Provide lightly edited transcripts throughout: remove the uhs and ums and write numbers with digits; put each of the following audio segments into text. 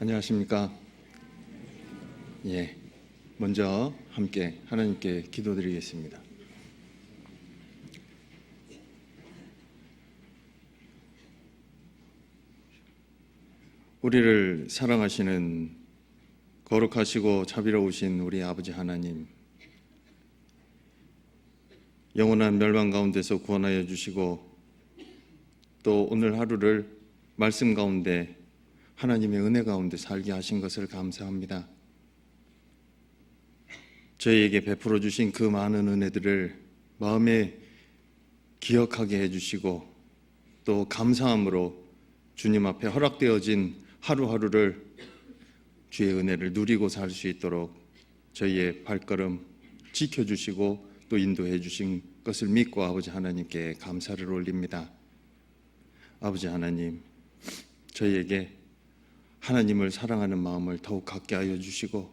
안녕하십니까? 먼저 함께 하나님께 기도드리겠습니다. 우리를 사랑하시는 거룩하시고 자비로우신 우리 아버지 하나님, 영원한 멸망 가운데서 구원하여 주시고 또 오늘 하루를 말씀 가운데 하나님의 은혜 가운데 살게 하신 것을 감사합니다. 저희에게 베풀어 주신 그 많은 은혜들을 마음에 기억하게 해주시고 또 감사함으로 주님 앞에 허락되어진 하루하루를 주의 은혜를 누리고 살 수 있도록 저희의 발걸음 지켜주시고 또 인도해 주신 것을 믿고 아버지 하나님께 감사를 올립니다. 아버지 하나님, 저희에게 하나님을 사랑하는 마음을 더욱 갖게 하여 주시고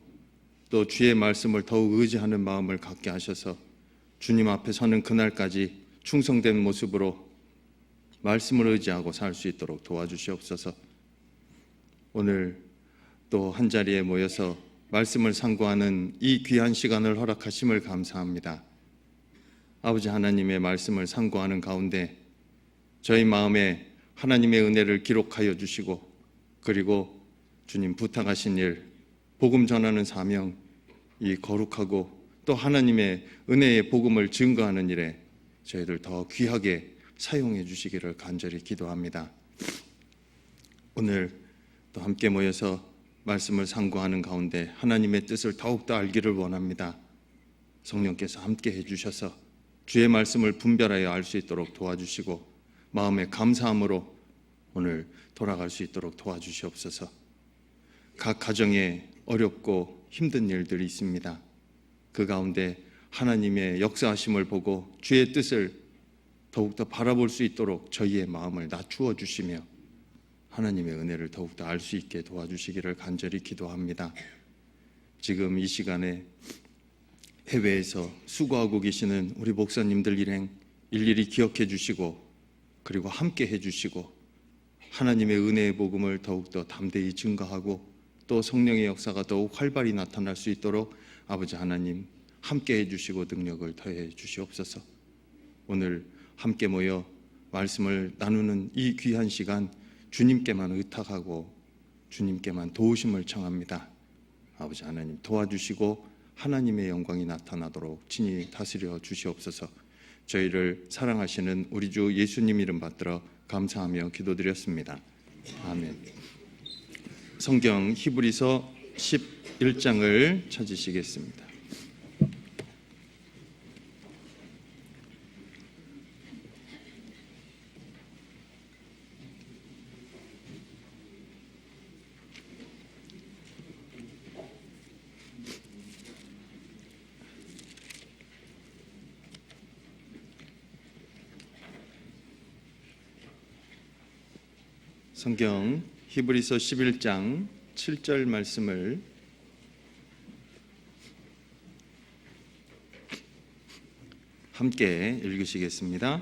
또 주의 말씀을 더욱 의지하는 마음을 갖게 하셔서 주님 앞에 서는 그날까지 충성된 모습으로 말씀을 의지하고 살 수 있도록 도와주시옵소서. 오늘 또 한자리에 모여서 말씀을 상고하는 이 귀한 시간을 허락하심을 감사합니다. 아버지 하나님의 말씀을 상고하는 가운데 저희 마음에 하나님의 은혜를 기록하여 주시고 그리고 주님 부탁하신 일, 복음 전하는 사명, 이 거룩하고 또 하나님의 은혜의 복음을 증거하는 일에 저희들 더 귀하게 사용해 주시기를 간절히 기도합니다. 오늘 또 함께 모여서 말씀을 상고하는 가운데 하나님의 뜻을 더욱더 알기를 원합니다. 성령께서 함께 해주셔서 주의 말씀을 분별하여 알 수 있도록 도와주시고 마음의 감사함으로 오늘 돌아갈 수 있도록 도와주시옵소서. 각 가정에 어렵고 힘든 일들이 있습니다. 그 가운데 하나님의 역사하심을 보고 주의 뜻을 더욱더 바라볼 수 있도록 저희의 마음을 낮추어 주시며 하나님의 은혜를 더욱더 알 수 있게 도와주시기를 간절히 기도합니다. 지금 이 시간에 해외에서 수고하고 계시는 우리 목사님들 일행 일일이 기억해 주시고 그리고 함께 해 주시고 하나님의 은혜의 복음을 더욱더 담대히 증거하고 또 성령의 역사가 더욱 활발히 나타날 수 있도록 아버지 하나님 함께 해주시고 능력을 더해 주시옵소서. 오늘 함께 모여 말씀을 나누는 이 귀한 시간 주님께만 의탁하고 주님께만 도우심을 청합니다. 아버지 하나님 도와주시고 하나님의 영광이 나타나도록 친히 다스려 주시옵소서. 저희를 사랑하시는 우리 주 예수님 이름 받들어 감사하며 기도드렸습니다. 아멘. 성경 히브리서 11장을 찾으시겠습니다. 성경 히브리서 11장 7절 말씀을 함께 읽으시겠습니다.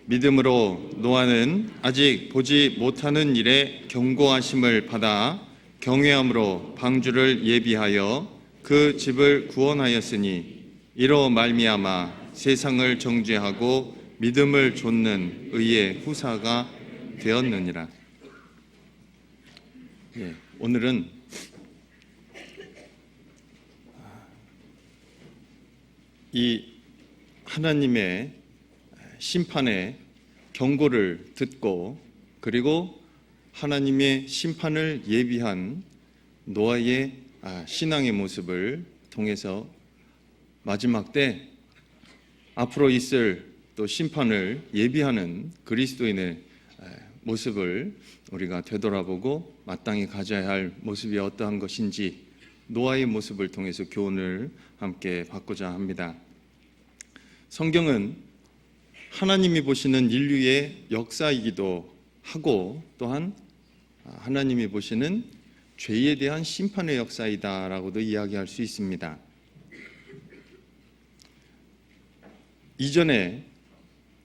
믿음으로 노아는 아직 보지 못하는 일에 경고하심을 받아 경외함으로 방주를 예비하여 그 집을 구원하였으니 이로 말미암아 세상을 정죄하고 믿음을 좇는 의의 후사가 되었느니라. 오늘은 이 하나님의 심판의 경고를 듣고 그리고 하나님의 심판을 예비한 노아의 신앙의 모습을 통해서 마지막 때 앞으로 있을 또 심판을 예비하는 그리스도인의 모습을 우리가 되돌아보고 마땅히 가져야 할 모습이 어떠한 것인지 노아의 모습을 통해서 교훈을 함께 받고자 합니다. 성경은 하나님이 보시는 인류의 역사이기도 하고 또한 하나님이 보시는 죄에 대한 심판의 역사이다라고도 이야기할 수 있습니다. 이전에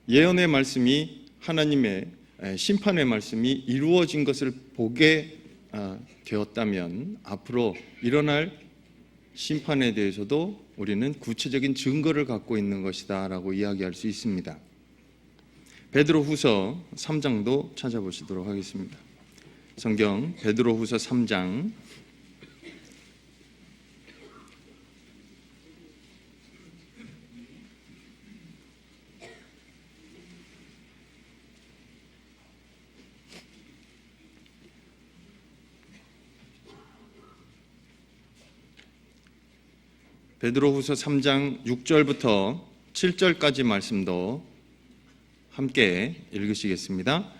예언의 말씀이 하나님의 심판의 말씀이 이루어진 것을 보게 되었다면 앞으로 일어날 심판에 대해서도 우리는 구체적인 증거를 갖고 있는 것이다 라고 이야기할 수 있습니다. 베드로후서 3장도 찾아보시도록 하겠습니다. 성경 베드로후서 3장 베드로후서 3장 6절부터 7절까지 말씀도 함께 읽으시겠습니다.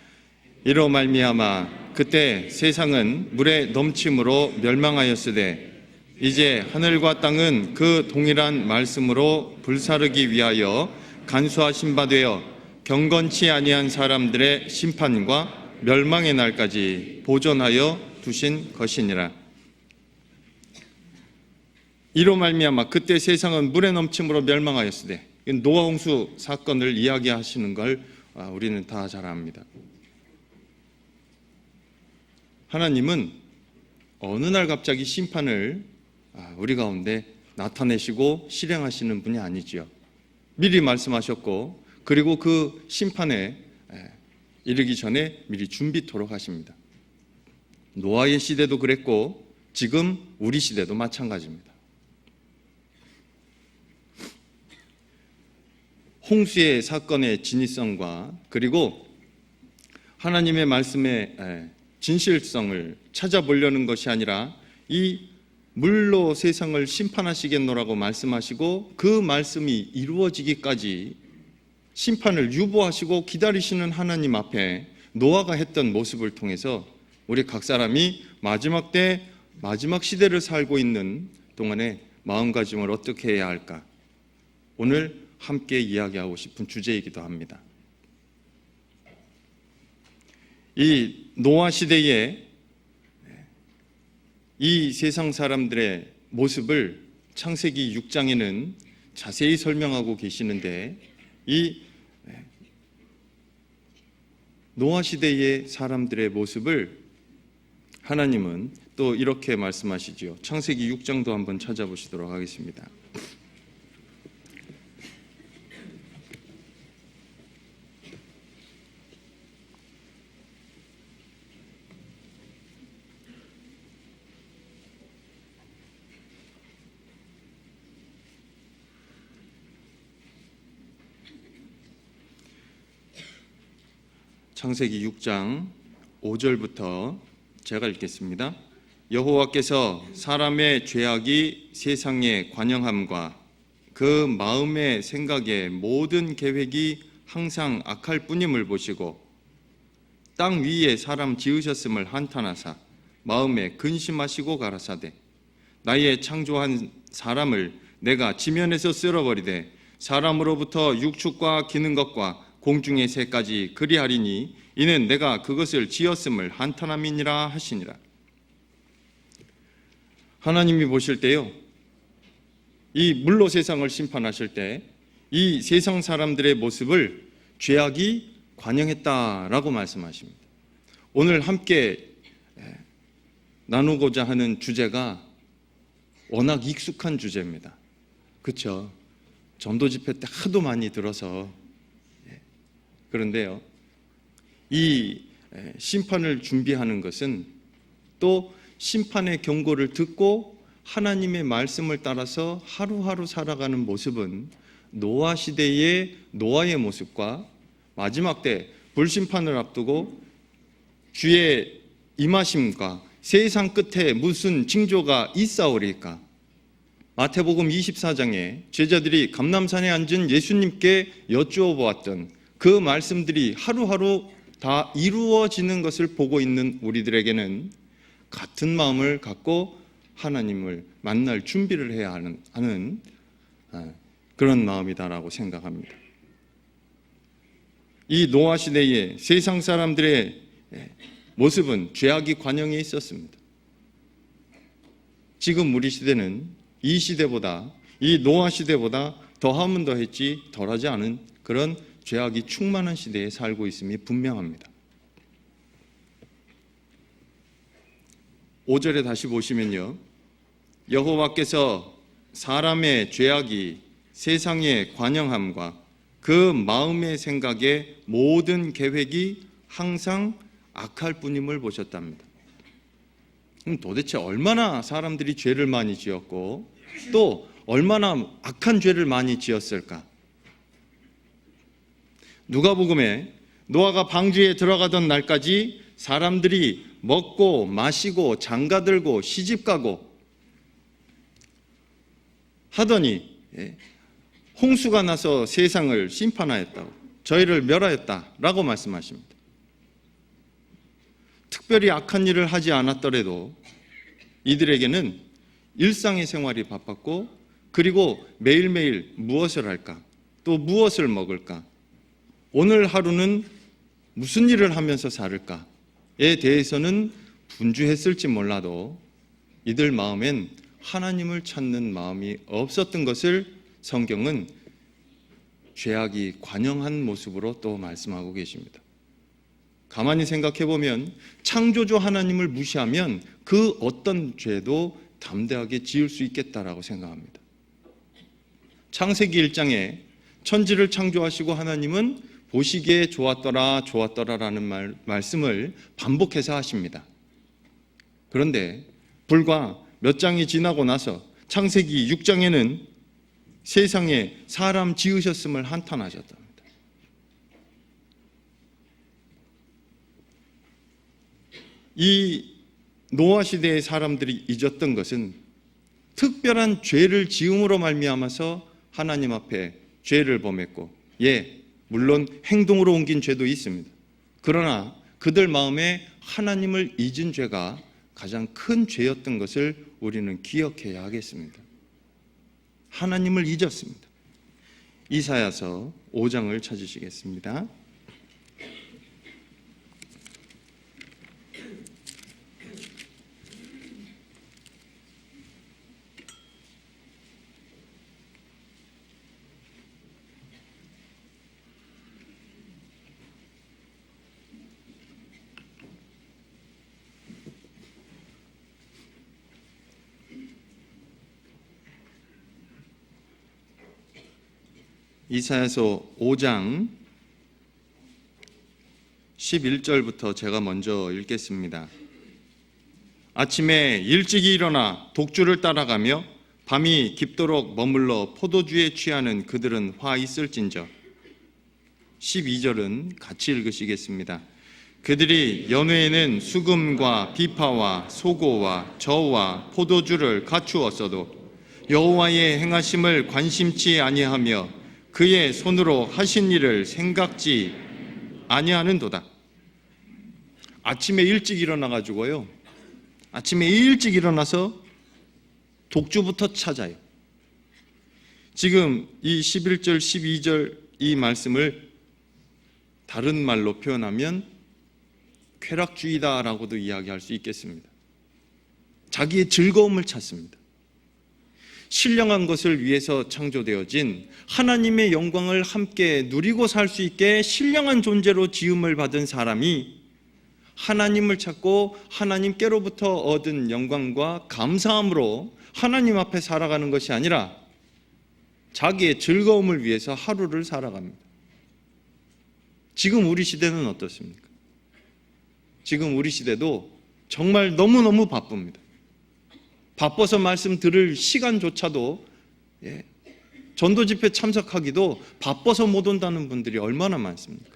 이로 말미암아 그때 세상은 물의 넘침으로 멸망하였으되 이제 하늘과 땅은 그 동일한 말씀으로 불사르기 위하여 간수하신 바 되어 경건치 아니한 사람들의 심판과 멸망의 날까지 보존하여 두신 것이니라. 이로 말미암아 그때 세상은 물의 넘침으로 멸망하였으되 노아 홍수 사건을 이야기하시는 걸 우리는 다 잘 압니다. 하나님은 어느 날 갑자기 심판을 우리 가운데 나타내시고 실행하시는 분이 아니지요. 미리 말씀하셨고 그리고 그 심판에 이르기 전에 미리 준비토록 하십니다. 노아의 시대도 그랬고 지금 우리 시대도 마찬가지입니다. 홍수의 사건의 진위성과 그리고 하나님의 말씀의 진실성을 찾아보려는 것이 아니라 이 물로 세상을 심판하시겠노라고 말씀하시고 그 말씀이 이루어지기까지 심판을 유보하시고 기다리시는 하나님 앞에 노아가 했던 모습을 통해서 우리 각 사람이 마지막 때 마지막 시대를 살고 있는 동안에 마음가짐을 어떻게 해야 할까? 오늘 함께 이야기하고 싶은 주제이기도 합니다. 이 노아 시대에 이 세상 사람들의 모습을 창세기 6장에는 자세히 설명하고 계시는데 이 노아 시대의 사람들의 모습을 하나님은 또 이렇게 말씀하시지요. 창세기 6장도 한번 찾아보시도록 하겠습니다. 창세기 6장 5절부터 제가 읽겠습니다. 여호와께서 사람의 죄악이 세상의 관영함과 그 마음의 생각의 모든 계획이 항상 악할 뿐임을 보시고 땅 위에 사람 지으셨음을 한탄하사 마음에 근심하시고 가라사대 나의 창조한 사람을 내가 지면에서 쓸어버리되 사람으로부터 육축과 기는 것과 공중의 새까지 그리하리니 이는 내가 그것을 지었음을 한탄함이니라 하시니라. 하나님이 보실 때요, 이 물로 세상을 심판하실 때 이 세상 사람들의 모습을 죄악이 관영했다라고 말씀하십니다. 오늘 함께 나누고자 하는 주제가 워낙 익숙한 주제입니다. 그렇죠? 전도 집회 때 하도 많이 들어서. 그런데요, 이 심판을 준비하는 것은 또 심판의 경고를 듣고 하나님의 말씀을 따라서 하루하루 살아가는 모습은 노아 시대의 노아의 모습과 마지막 때 불심판을 앞두고 주의 임하심과 세상 끝에 무슨 징조가 있사오리까? 마태복음 24장에 제자들이 감람산에 앉은 예수님께 여쭈어 보았던 그 말씀들이 하루하루 다 이루어지는 것을 보고 있는 우리들에게는 같은 마음을 갖고 하나님을 만날 준비를 해야 하는 그런 마음이다라고 생각합니다. 이 노아 시대의 세상 사람들의 모습은 죄악이 관영해 있었습니다. 지금 우리 시대는 이 시대보다, 이 노아 시대보다 더하면 더했지 덜하지 않은 그런 죄악이 충만한 시대에 살고 있음이 분명합니다. 5절에 다시 보시면요, 여호와께서 사람의 죄악이 세상의 관영함과 그 마음의 생각의 모든 계획이 항상 악할 뿐임을 보셨답니다. 그럼 도대체 얼마나 사람들이 죄를 많이 지었고 또 얼마나 악한 죄를 많이 지었을까? 누가복음에 노아가 방주에 들어가던 날까지 사람들이 먹고 마시고 장가들고 시집가고 하더니 홍수가 나서 세상을 심판하였다고, 저희를 멸하였다라고 말씀하십니다. 특별히 악한 일을 하지 않았더라도 이들에게는 일상의 생활이 바빴고, 그리고 매일매일 무엇을 할까, 또 무엇을 먹을까, 오늘 하루는 무슨 일을 하면서 살을까에 대해서는 분주했을지 몰라도 이들 마음엔 하나님을 찾는 마음이 없었던 것을 성경은 죄악이 관영한 모습으로 또 말씀하고 계십니다. 가만히 생각해 보면 창조주 하나님을 무시하면 그 어떤 죄도 담대하게 지을 수 있겠다라고 생각합니다. 창세기 1장에 천지를 창조하시고 하나님은 보시기에 좋았더라 좋았더라라는 말씀을 반복해서 하십니다. 그런데 불과 몇 장이 지나고 나서 창세기 6장에는 세상에 사람 지으셨음을 한탄하셨답니다. 이 노아 시대의 사람들이 잊었던 것은 특별한 죄를 지음으로 말미암아서 하나님 앞에 죄를 범했고, 물론 행동으로 옮긴 죄도 있습니다. 그러나 그들 마음에 하나님을 잊은 죄가 가장 큰 죄였던 것을 우리는 기억해야 하겠습니다. 하나님을 잊었습니다. 이사야서 5장을 찾으시겠습니다. 이사야서 5장 11절부터 제가 먼저 읽겠습니다. 아침에 일찍이 일어나 독주를 따라가며 밤이 깊도록 머물러 포도주에 취하는 그들은 화 있을진저. 12절은 같이 읽으시겠습니다. 그들이 연회에는 수금과 비파와 소고와 저와 포도주를 갖추었어도 여호와의 행하심을 관심치 아니하며 그의 손으로 하신 일을 생각지 아니하는도다. 아침에 일찍 일어나가지고요, 아침에 일찍 일어나서 독주부터 찾아요. 지금 이 11절 12절 이 말씀을 다른 말로 표현하면 쾌락주의다라고도 이야기할 수 있겠습니다. 자기의 즐거움을 찾습니다. 신령한 것을 위해서 창조되어진 하나님의 영광을 함께 누리고 살 수 있게 신령한 존재로 지음을 받은 사람이 하나님을 찾고 하나님께로부터 얻은 영광과 감사함으로 하나님 앞에 살아가는 것이 아니라 자기의 즐거움을 위해서 하루를 살아갑니다. 지금 우리 시대는 어떻습니까? 지금 우리 시대도 정말 너무너무 바쁩니다. 바빠서 말씀 들을 시간조차도, 전도 집회 참석하기도 바빠서 못 온다는 분들이 얼마나 많습니까?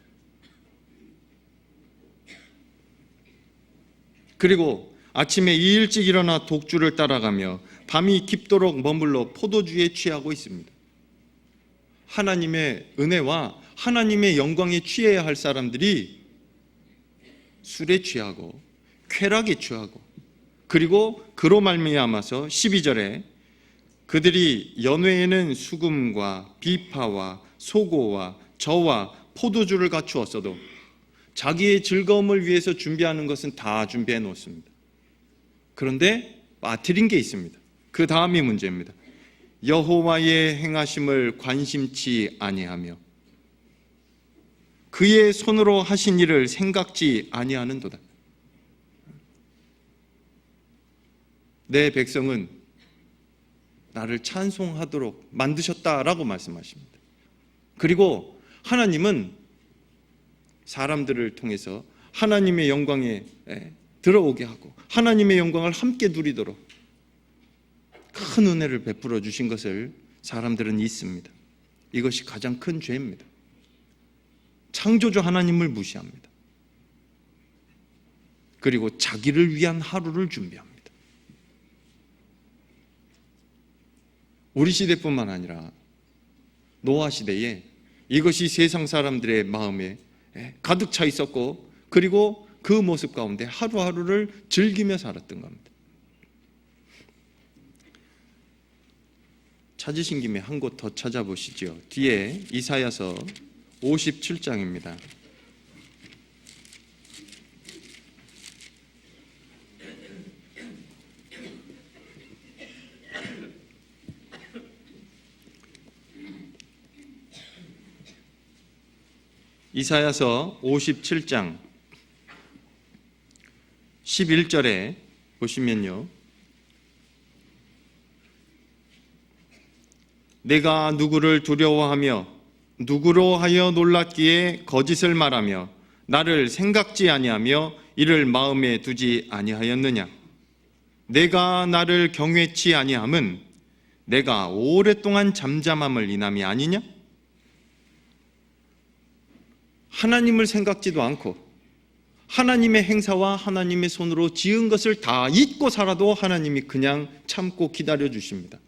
그리고 아침에 일찍 일어나 독주를 따라가며 밤이 깊도록 머물러 포도주에 취하고 있습니다. 하나님의 은혜와 하나님의 영광에 취해야 할 사람들이 술에 취하고 쾌락에 취하고, 그리고 그로 말미암아서 12절에 그들이 연회에는 수금과 비파와 소고와 저와 포도주를 갖추었어도 자기의 즐거움을 위해서 준비하는 것은 다 준비해 놓습니다. 그런데 빠뜨린 게 있습니다. 그 다음이 문제입니다. 여호와의 행하심을 관심치 아니하며 그의 손으로 하신 일을 생각지 아니하는도다. 내 백성은 나를 찬송하도록 만드셨다라고 말씀하십니다. 그리고 하나님은 사람들을 통해서 하나님의 영광에 들어오게 하고 하나님의 영광을 함께 누리도록 큰 은혜를 베풀어 주신 것을 사람들은 믿습니다. 이것이 가장 큰 죄입니다. 창조주 하나님을 무시합니다. 그리고 자기를 위한 하루를 준비합니다. 우리 시대뿐만 아니라 노아 시대에 이것이 세상 사람들의 마음에 가득 차 있었고, 그리고 그 모습 가운데 하루하루를 즐기며 살았던 겁니다. 찾으신 김에 한 곳 더 찾아보시죠. 뒤에 이사야서 57장입니다. 이사야서 57장 11절에 보시면요, 내가 누구를 두려워하며 누구로 하여 놀랐기에 거짓을 말하며 나를 생각지 아니하며 이를 마음에 두지 아니하였느냐. 내가 나를 경외치 아니함은 내가 오랫동안 잠잠함을 인함이 아니냐. 하나님을 생각지도 않고 하나님의 행사와 하나님의 손으로 지은 것을 다 잊고 살아도 하나님이 그냥 참고 기다려 주십니다.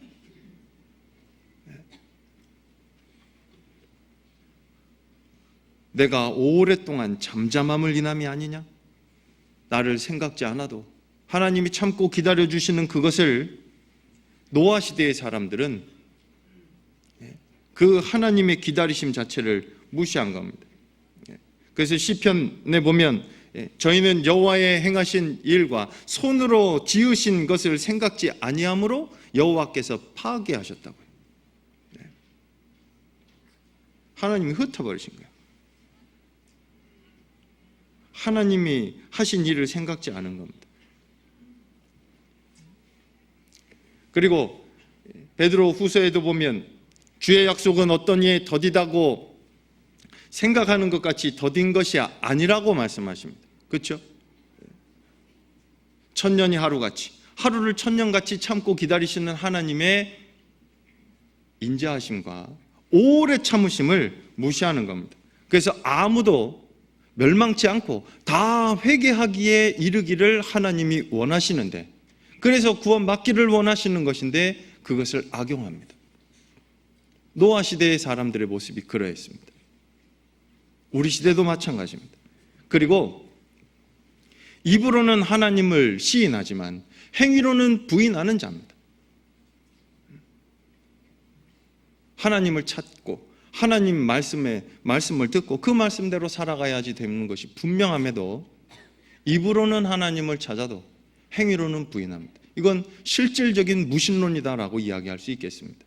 내가 오랫동안 잠잠함을 인함이 아니냐. 나를 생각지 않아도 하나님이 참고 기다려 주시는 그것을 노아 시대의 사람들은 그 하나님의 기다리심 자체를 무시한 겁니다. 그래서 시편에 보면 저희는 여호와의 행하신 일과 손으로 지으신 것을 생각지 아니함으로 여호와께서 파괴하셨다고요. 하나님이 흩어버리신 거예요. 하나님이 하신 일을 생각지 않은 겁니다. 그리고 베드로 후서에도 보면 주의 약속은 어떤 이에 더디다고 생각하는 것 같이 더딘 것이 아니라고 말씀하십니다. 그렇죠? 천년이 하루같이, 하루를 천년같이 참고 기다리시는 하나님의 인자하심과 오래 참으심을 무시하는 겁니다. 그래서 아무도 멸망치 않고 다 회개하기에 이르기를 하나님이 원하시는데, 그래서 구원받기를 원하시는 것인데 그것을 악용합니다. 노아 시대의 사람들의 모습이 그러했습니다. 우리 시대도 마찬가지입니다. 그리고 입으로는 하나님을 시인하지만 행위로는 부인하는 자입니다. 하나님을 찾고 하나님 말씀을 듣고 그 말씀대로 살아가야지 되는 것이 분명함에도 입으로는 하나님을 찾아도 행위로는 부인합니다. 이건 실질적인 무신론이다라고 이야기할 수 있겠습니다.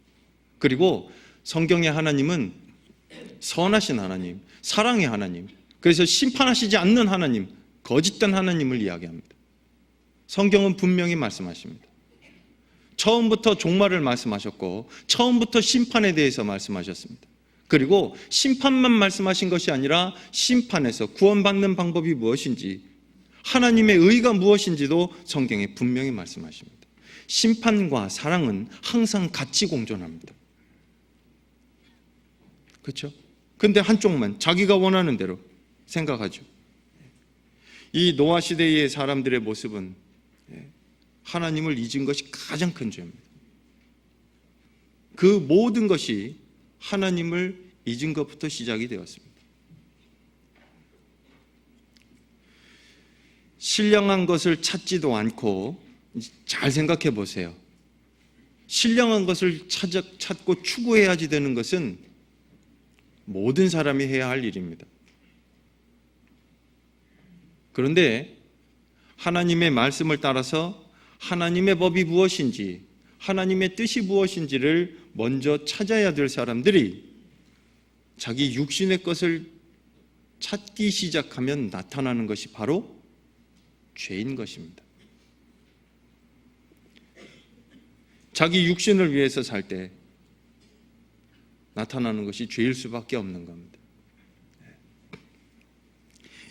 그리고 성경의 하나님은 선하신 하나님, 사랑의 하나님, 그래서 심판하시지 않는 하나님, 거짓된 하나님을 이야기합니다. 성경은 분명히 말씀하십니다. 처음부터 종말을 말씀하셨고 처음부터 심판에 대해서 말씀하셨습니다. 그리고 심판만 말씀하신 것이 아니라 심판에서 구원받는 방법이 무엇인지, 하나님의 의가 무엇인지도 성경에 분명히 말씀하십니다. 심판과 사랑은 항상 같이 공존합니다. 그렇죠? 근데 한쪽만 자기가 원하는 대로 생각하죠. 이 노아 시대의 사람들의 모습은 하나님을 잊은 것이 가장 큰 죄입니다. 그 모든 것이 하나님을 잊은 것부터 시작이 되었습니다. 신령한 것을 찾지도 않고, 잘 생각해 보세요. 신령한 것을 찾고 추구해야지 되는 것은 모든 사람이 해야 할 일입니다. 그런데 하나님의 말씀을 따라서 하나님의 법이 무엇인지, 하나님의 뜻이 무엇인지를 먼저 찾아야 될 사람들이 자기 육신의 것을 찾기 시작하면 나타나는 것이 바로 죄인 것입니다. 자기 육신을 위해서 살 때 나타나는 것이 죄일 수밖에 없는 겁니다.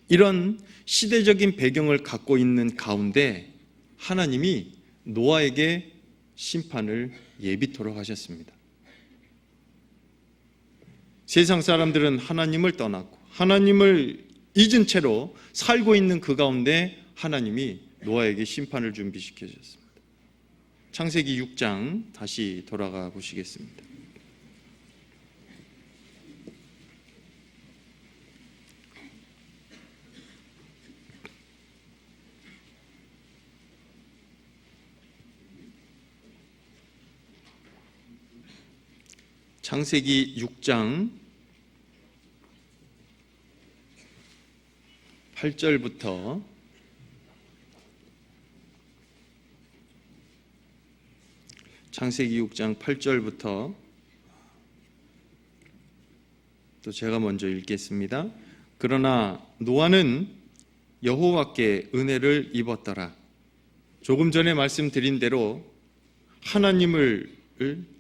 이런 시대적인 배경을 갖고 있는 가운데 하나님이 노아에게 심판을 예비토록 하셨습니다. 세상 사람들은 하나님을 떠났고 하나님을 잊은 채로 살고 있는 그 가운데 하나님이 노아에게 심판을 준비시켜 주셨습니다. 창세기 6장 다시 돌아가 보시겠습니다. 창세기 6장 8절부터 창세기 6장 8절부터 또 제가 먼저 읽겠습니다. 그러나 노아는 여호와께 은혜를 입었더라. 조금 전에 말씀드린 대로 하나님을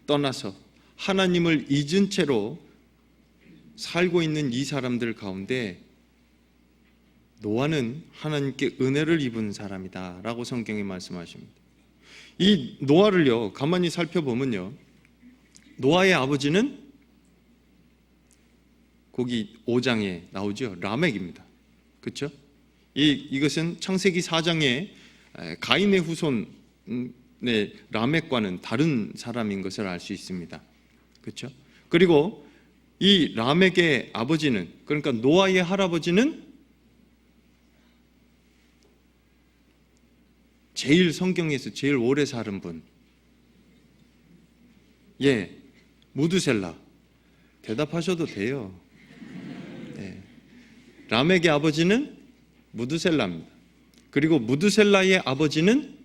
떠나서 하나님을 잊은 채로 살고 있는 이 사람들 가운데 노아는 하나님께 은혜를 입은 사람이다 라고 성경이 말씀하십니다. 이 노아를요 가만히 살펴보면요, 노아의 아버지는 거기 5장에 나오죠. 라멕입니다. 그렇죠? 이것은 창세기 4장에 가인의 후손의 라멕과는 다른 사람인 것을 알 수 있습니다. 그렇죠? 그리고 이 라멕의 아버지는, 그러니까 노아의 할아버지는 제일 성경에서 제일 오래 사는 분, 무드셀라. 대답하셔도 돼요. 라멕의 아버지는 무드셀라입니다. 그리고 무드셀라의 아버지는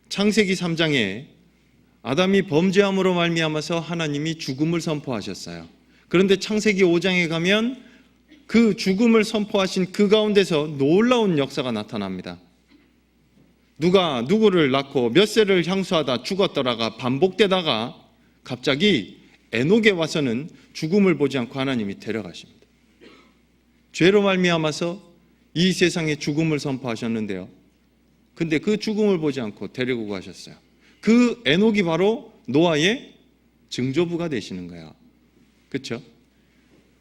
창세기 3장에 아담이 범죄함으로 말미암아서 하나님이 죽음을 선포하셨어요. 그런데 창세기 5장에 가면 그 죽음을 선포하신 그 가운데서 놀라운 역사가 나타납니다. 누가 누구를 낳고 몇 세를 향수하다 죽었더라가 반복되다가 갑자기 에녹에 와서는 죽음을 보지 않고 하나님이 데려가십니다. 죄로 말미암아서 이 세상에 죽음을 선포하셨는데요, 근데 그 죽음을 보지 않고 데리고 가셨어요. 그 에녹이 바로 노아의 증조부가 되시는 거예요. 그렇죠?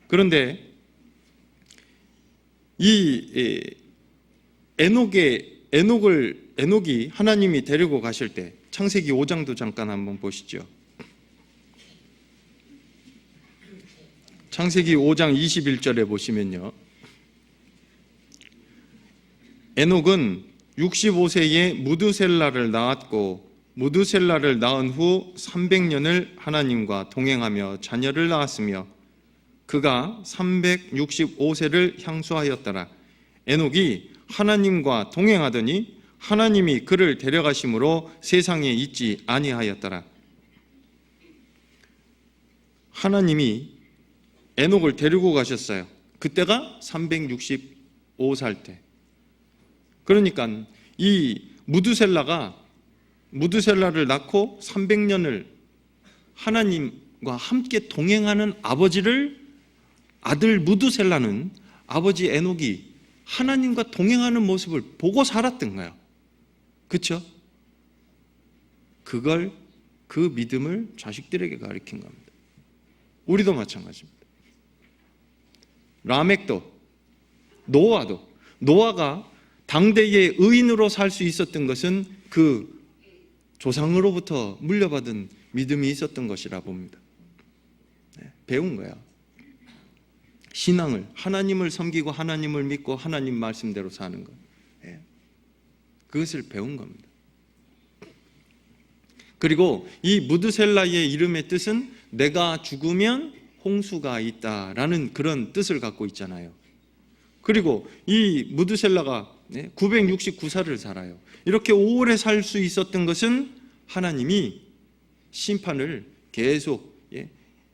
그런데 이 에녹이 하나님이 데리고 가실 때 창세기 5장도 잠깐 한번 보시죠. 창세기 5장 21절에 보시면요, 에녹은 65세에 무드셀라를 낳았고 무드셀라를 낳은 후 300년을 하나님과 동행하며 자녀를 낳았으며 그가 365세를 향수하였더라. 에녹이 하나님과 동행하더니 하나님이 그를 데려가심으로 세상에 있지 아니하였더라. 하나님이 에녹을 데리고 가셨어요. 그때가 365살 때. 그러니까 이 무드셀라를 낳고 300년을 하나님과 함께 동행하는 아들 무드셀라는 아버지 에녹이 하나님과 동행하는 모습을 보고 살았던 거예요. 그렇죠? 그 믿음을 자식들에게 가르친 겁니다. 우리도 마찬가지입니다. 라멕도, 노아가 당대의 의인으로 살 수 있었던 것은 그 조상으로부터 물려받은 믿음이 있었던 것이라 봅니다. 배운 거야. 신앙을, 하나님을 섬기고 하나님을 믿고 하나님 말씀대로 사는 것, 그것을 배운 겁니다. 그리고 이 무드셀라의 이름의 뜻은 내가 죽으면 홍수가 있다라는 그런 뜻을 갖고 있잖아요. 그리고 이 무드셀라가 969살을 살아요. 이렇게 오래 살 수 있었던 것은 하나님이 심판을 계속,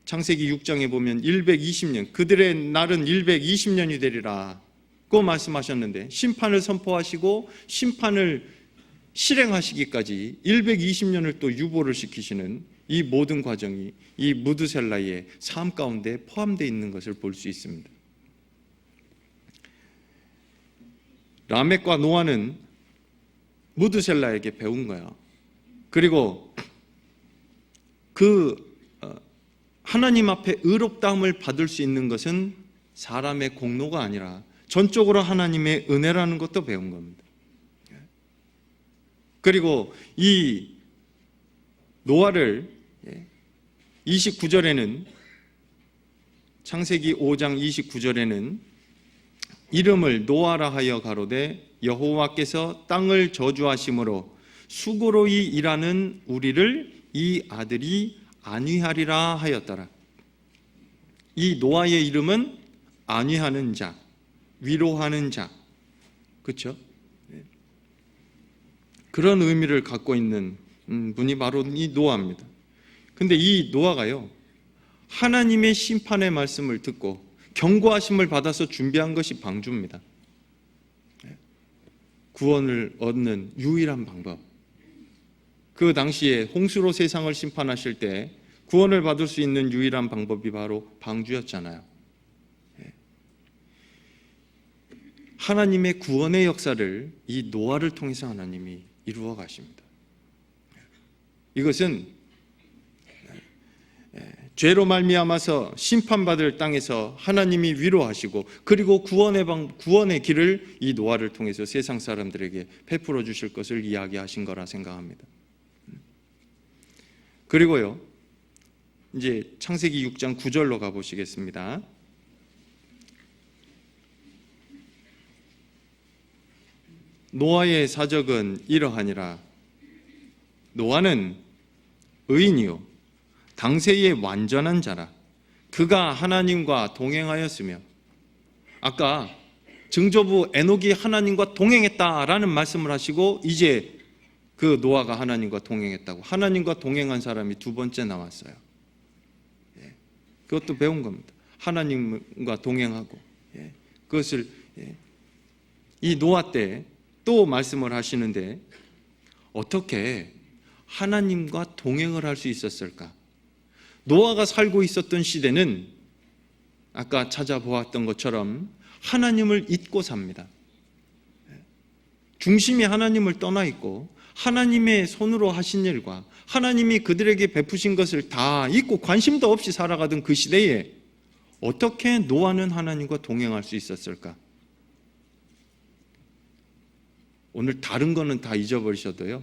창세기 6장에 보면 120년, 그들의 날은 120년이 되리라고 말씀하셨는데 심판을 선포하시고 실행하시기까지 120년을 또 유보를 시키시는 이 모든 과정이 이 무드셀라의 삶 가운데 포함되어 있는 것을 볼 수 있습니다. 라멕과 노아는 무드셀라에게 배운 거야. 그리고 하나님 앞에 의롭다함을 받을 수 있는 것은 사람의 공로가 아니라 전적으로 하나님의 은혜라는 것도 배운 겁니다. 그리고 이 노아를 29절에는 창세기 5장 29절에는 이름을 노아라 하여 가로되 여호와께서 땅을 저주하심으로 수고로이 일하는 우리를 이 아들이 안위하리라 하였더라. 이 노아의 이름은 안위하는 자, 위로하는 자, 그렇죠? 그런 의미를 갖고 있는 분이 바로 이 노아입니다. 근데 이 노아가요, 하나님의 심판의 말씀을 듣고 경고하심을 받아서 준비한 것이 방주입니다. 구원을 얻는 유일한 방법. 그 당시에 홍수로 세상을 심판하실 때 구원을 받을 수 있는 유일한 방법이 바로 방주였잖아요. 하나님의 구원의 역사를 이 노아를 통해서 하나님이 이루어 가십니다. 이것은 죄로 말미암아서 심판받을 땅에서 하나님이 위로하시고 그리고 구원의 길을 이 노아를 통해서 세상 사람들에게 베풀어 주실 것을 이야기하신 거라 생각합니다. 그리고요, 이제 창세기 6장 9절로 가보시겠습니다. 노아의 사적은 이러하니라. 노아는 의인이요 당세의 완전한 자라. 그가 하나님과 동행하였으며, 아까 증조부 에녹이 하나님과 동행했다라는 말씀을 하시고 이제 그 노아가 하나님과 동행했다고, 하나님과 동행한 사람이 두 번째 나왔어요. 그것도 배운 겁니다. 하나님과 동행하고 그것을 이 노아 때 또 말씀을 하시는데, 어떻게 하나님과 동행을 할 수 있었을까? 노아가 살고 있었던 시대는 아까 찾아보았던 것처럼 하나님을 잊고 삽니다. 중심이 하나님을 떠나 있고 하나님의 손으로 하신 일과 하나님이 그들에게 베푸신 것을 다 잊고 관심도 없이 살아가던 그 시대에 어떻게 노아는 하나님과 동행할 수 있었을까? 오늘 다른 거는 다 잊어버리셔도요,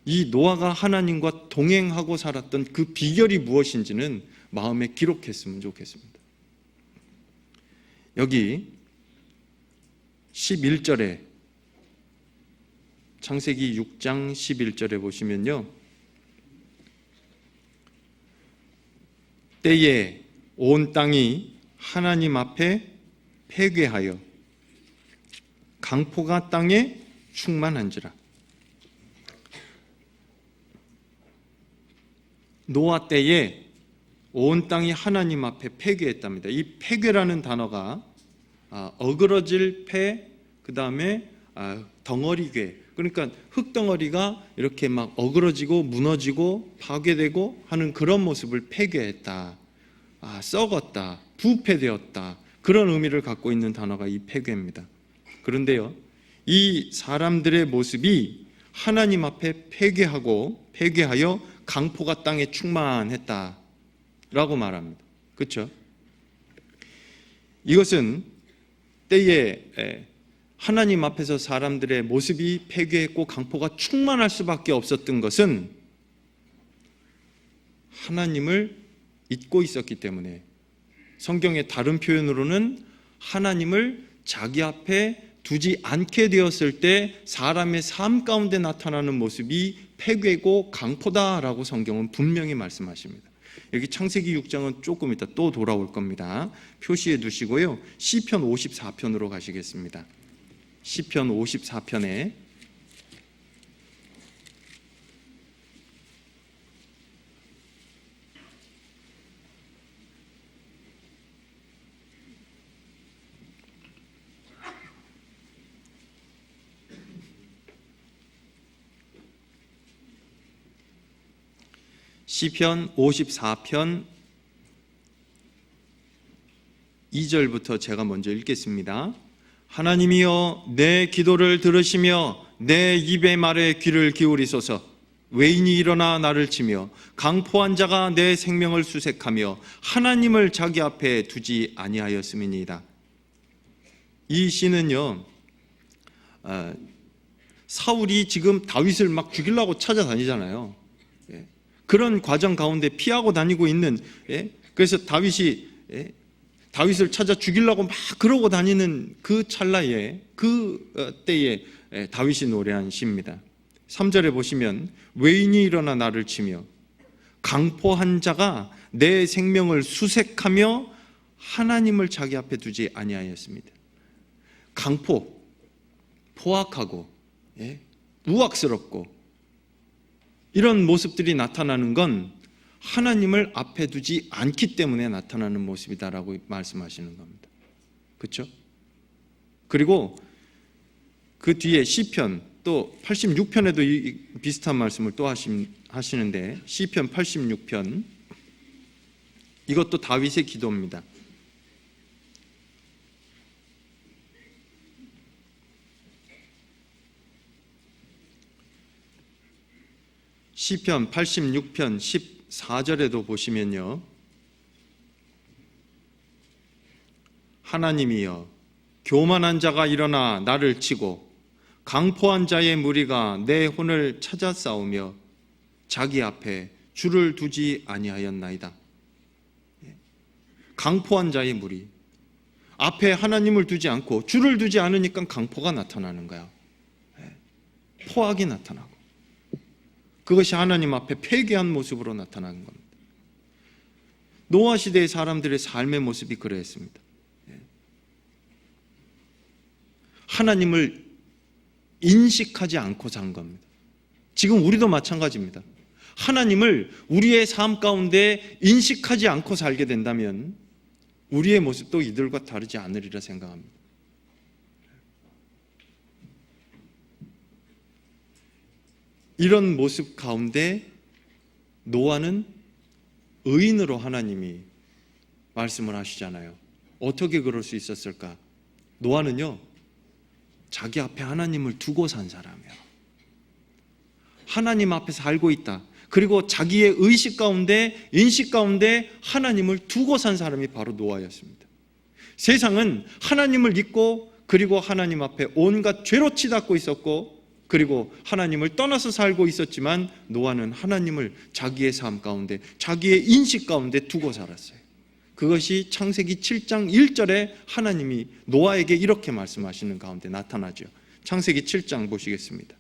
이 노아가 하나님과 동행하고 살았던 그 비결이 무엇인지는 마음에 기록했으면 좋겠습니다. 여기 11절에, 창세기 6장 11절에 보시면요, 때에 온 땅이 하나님 앞에 패괴하여 강포가 땅에 충만한지라. 노아 때에 온 땅이 하나님 앞에 패괴했답니다. 이 패괴라는 단어가 어그러질 패, 그 다음에 덩어리괴, 그러니까 흙덩어리가 이렇게 막 어그러지고 무너지고 파괴되고 하는 그런 모습을 패괴했다, 썩었다, 부패되었다, 그런 의미를 갖고 있는 단어가 이 패괴입니다. 그런데요, 이 사람들의 모습이 하나님 앞에 패괴하여 강포가 땅에 충만했다라고 말합니다. 그렇죠? 이것은 때에 하나님 앞에서 사람들의 모습이 패괴했고 강포가 충만할 수밖에 없었던 것은 하나님을 잊고 있었기 때문에, 성경의 다른 표현으로는 하나님을 자기 앞에 두지 않게 되었을 때 사람의 삶 가운데 나타나는 모습이 패괴고 강포다라고 성경은 분명히 말씀하십니다. 여기 창세기 6장은 조금 이따 또 돌아올 겁니다. 표시해 두시고요, 시편 54편으로 가시겠습니다. 시편 54편에 시편 54편 2절부터 제가 먼저 읽겠습니다. 하나님이여 내 기도를 들으시며 내 입의 말에 귀를 기울이소서. 외인이 일어나 나를 치며 강포한 자가 내 생명을 수색하며 하나님을 자기 앞에 두지 아니하였음이니이다. 이 시는요, 사울이 지금 다윗을 막 죽이려고 찾아다니잖아요. 그런 과정 가운데 피하고 다니고 있는, 그래서 다윗이 다윗을 찾아 죽이려고 막 그러고 다니는 그 찰나에, 그 때에 다윗이 노래한 시입니다. 3절에 보시면 외인이 일어나 나를 치며 강포한 자가 내 생명을 수색하며 하나님을 자기 앞에 두지 아니하였습니다. 강포, 포악하고 우악스럽고 이런 모습들이 나타나는 건 하나님을 앞에 두지 않기 때문에 나타나는 모습이다라고 말씀하시는 겁니다. 그렇죠? 그리고 그 뒤에 시편 또 86편에도 비슷한 말씀을 또 하시는데 시편 86편 이것도 다윗의 기도입니다. 시편 86편 14절에도 보시면요, 하나님이여 교만한 자가 일어나 나를 치고 강포한 자의 무리가 내 혼을 찾아 싸우며 자기 앞에 주를 두지 아니하였나이다. 강포한 자의 무리, 앞에 하나님을 두지 않고 주를 두지 않으니까 강포가 나타나는 거야. 포악이 나타나고 그것이 하나님 앞에 패괴한 모습으로 나타나는 겁니다. 노아 시대의 사람들의 삶의 모습이 그러했습니다. 하나님을 인식하지 않고 산 겁니다. 지금 우리도 마찬가지입니다. 하나님을 우리의 삶 가운데 인식하지 않고 살게 된다면 우리의 모습도 이들과 다르지 않으리라 생각합니다. 이런 모습 가운데 노아는 의인으로 하나님이 말씀을 하시잖아요. 어떻게 그럴 수 있었을까? 노아는요, 자기 앞에 하나님을 두고 산 사람이에요. 하나님 앞에서 살고 있다. 그리고 자기의 의식 가운데, 인식 가운데 하나님을 두고 산 사람이 바로 노아였습니다. 세상은 하나님을 믿고 그리고 하나님 앞에 온갖 죄로 치닫고 있었고 그리고 하나님을 떠나서 살고 있었지만 노아는 하나님을 자기의 삶 가운데, 자기의 인식 가운데 두고 살았어요. 그것이 창세기 7장 1절에 하나님이 노아에게 이렇게 말씀하시는 가운데 나타나죠. 창세기 7장 보시겠습니다.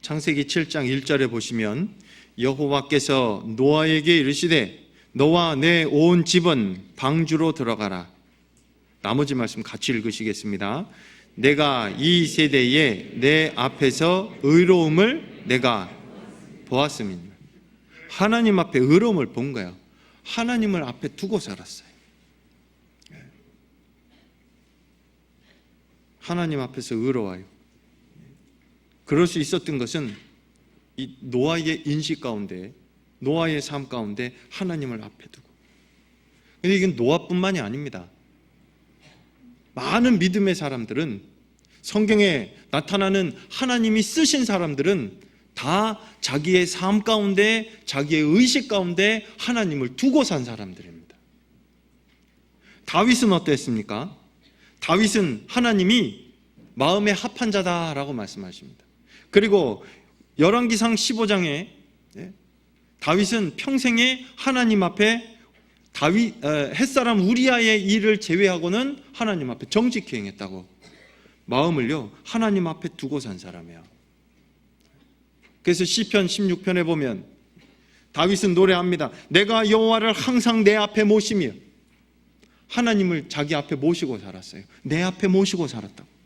창세기 7장 1절에 보시면 여호와께서 노아에게 이르시되 너와 내 온 집은 방주로 들어가라. 나머지 말씀 같이 읽으시겠습니다. 내가 이 세대에 내 앞에서 의로움을 내가 보았음이니라. 하나님 앞에 의로움을 본 거예요. 하나님을 앞에 두고 살았어요. 하나님 앞에서 의로워요. 그럴 수 있었던 것은 이 노아의 인식 가운데, 노아의 삶 가운데 하나님을 앞에 두고. 근데 이건 노아뿐만이 아닙니다. 많은 믿음의 사람들은, 성경에 나타나는 하나님이 쓰신 사람들은 다 자기의 삶 가운데, 자기의 의식 가운데 하나님을 두고 산 사람들입니다. 다윗은 어땠습니까? 다윗은 하나님이 마음에 합한 자다라고 말씀하십니다. 그리고 열왕기상 15장에 다윗은 평생에 하나님 앞에 햇사람 우리아의 일을 제외하고는 하나님 앞에 정직히 행했다고, 마음을요 하나님 앞에 두고 산 사람이에요. 그래서 시편 16편에 보면 다윗은 노래합니다. 내가 여호와를 항상 내 앞에 모시며, 하나님을 자기 앞에 모시고 살았어요. 내 앞에 모시고 살았다고.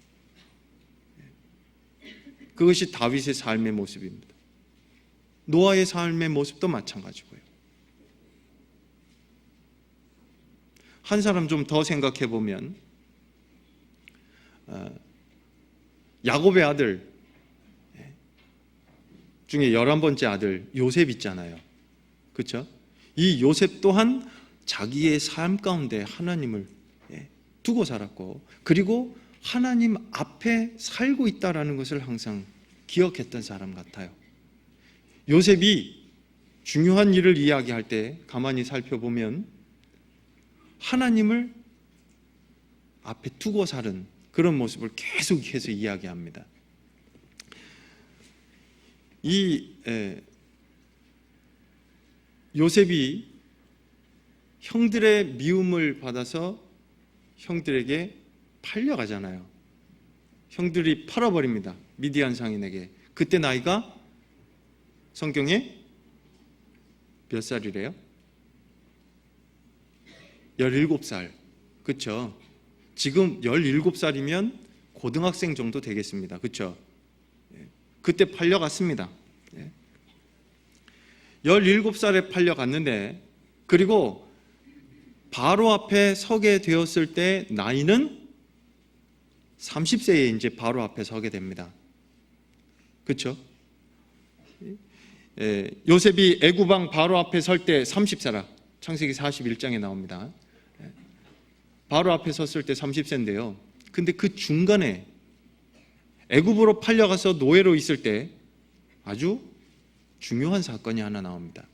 그것이 다윗의 삶의 모습입니다. 노아의 삶의 모습도 마찬가지고요. 한 사람 좀 더 생각해 보면 야곱의 아들 중에 11번째 아들 요셉 있잖아요. 그렇죠? 이 요셉 또한 자기의 삶 가운데 하나님을 두고 살았고, 그리고 하나님 앞에 살고 있다라는 것을 항상 기억했던 사람 같아요. 요셉이 중요한 일을 이야기할 때 가만히 살펴보면 하나님을 앞에 두고 사는 그런 모습을 계속해서 이야기합니다. 이 요셉이 형들의 미움을 받아서 형들에게 팔려가잖아요. 형들이 팔아버립니다. 미디안 상인에게. 그때 나이가 성경에 몇 살이래요? 17살. 그렇죠? 지금 17살이면 고등학생 정도 되겠습니다. 그렇죠? 그때 팔려갔습니다. 17살에 팔려갔는데, 그리고 바로 앞에 서게 되었을 때 나이는 30세에 이제 바로 앞에 서게 됩니다. 그렇죠? 요셉이 애굽왕 바로 앞에 설 때 30세라 창세기 41장에 나옵니다. 바로 앞에 섰을 때 30세인데요. 근데 그 중간에 애굽으로 팔려가서 노예로 있을 때 아주 중요한 사건이 하나 나옵니다.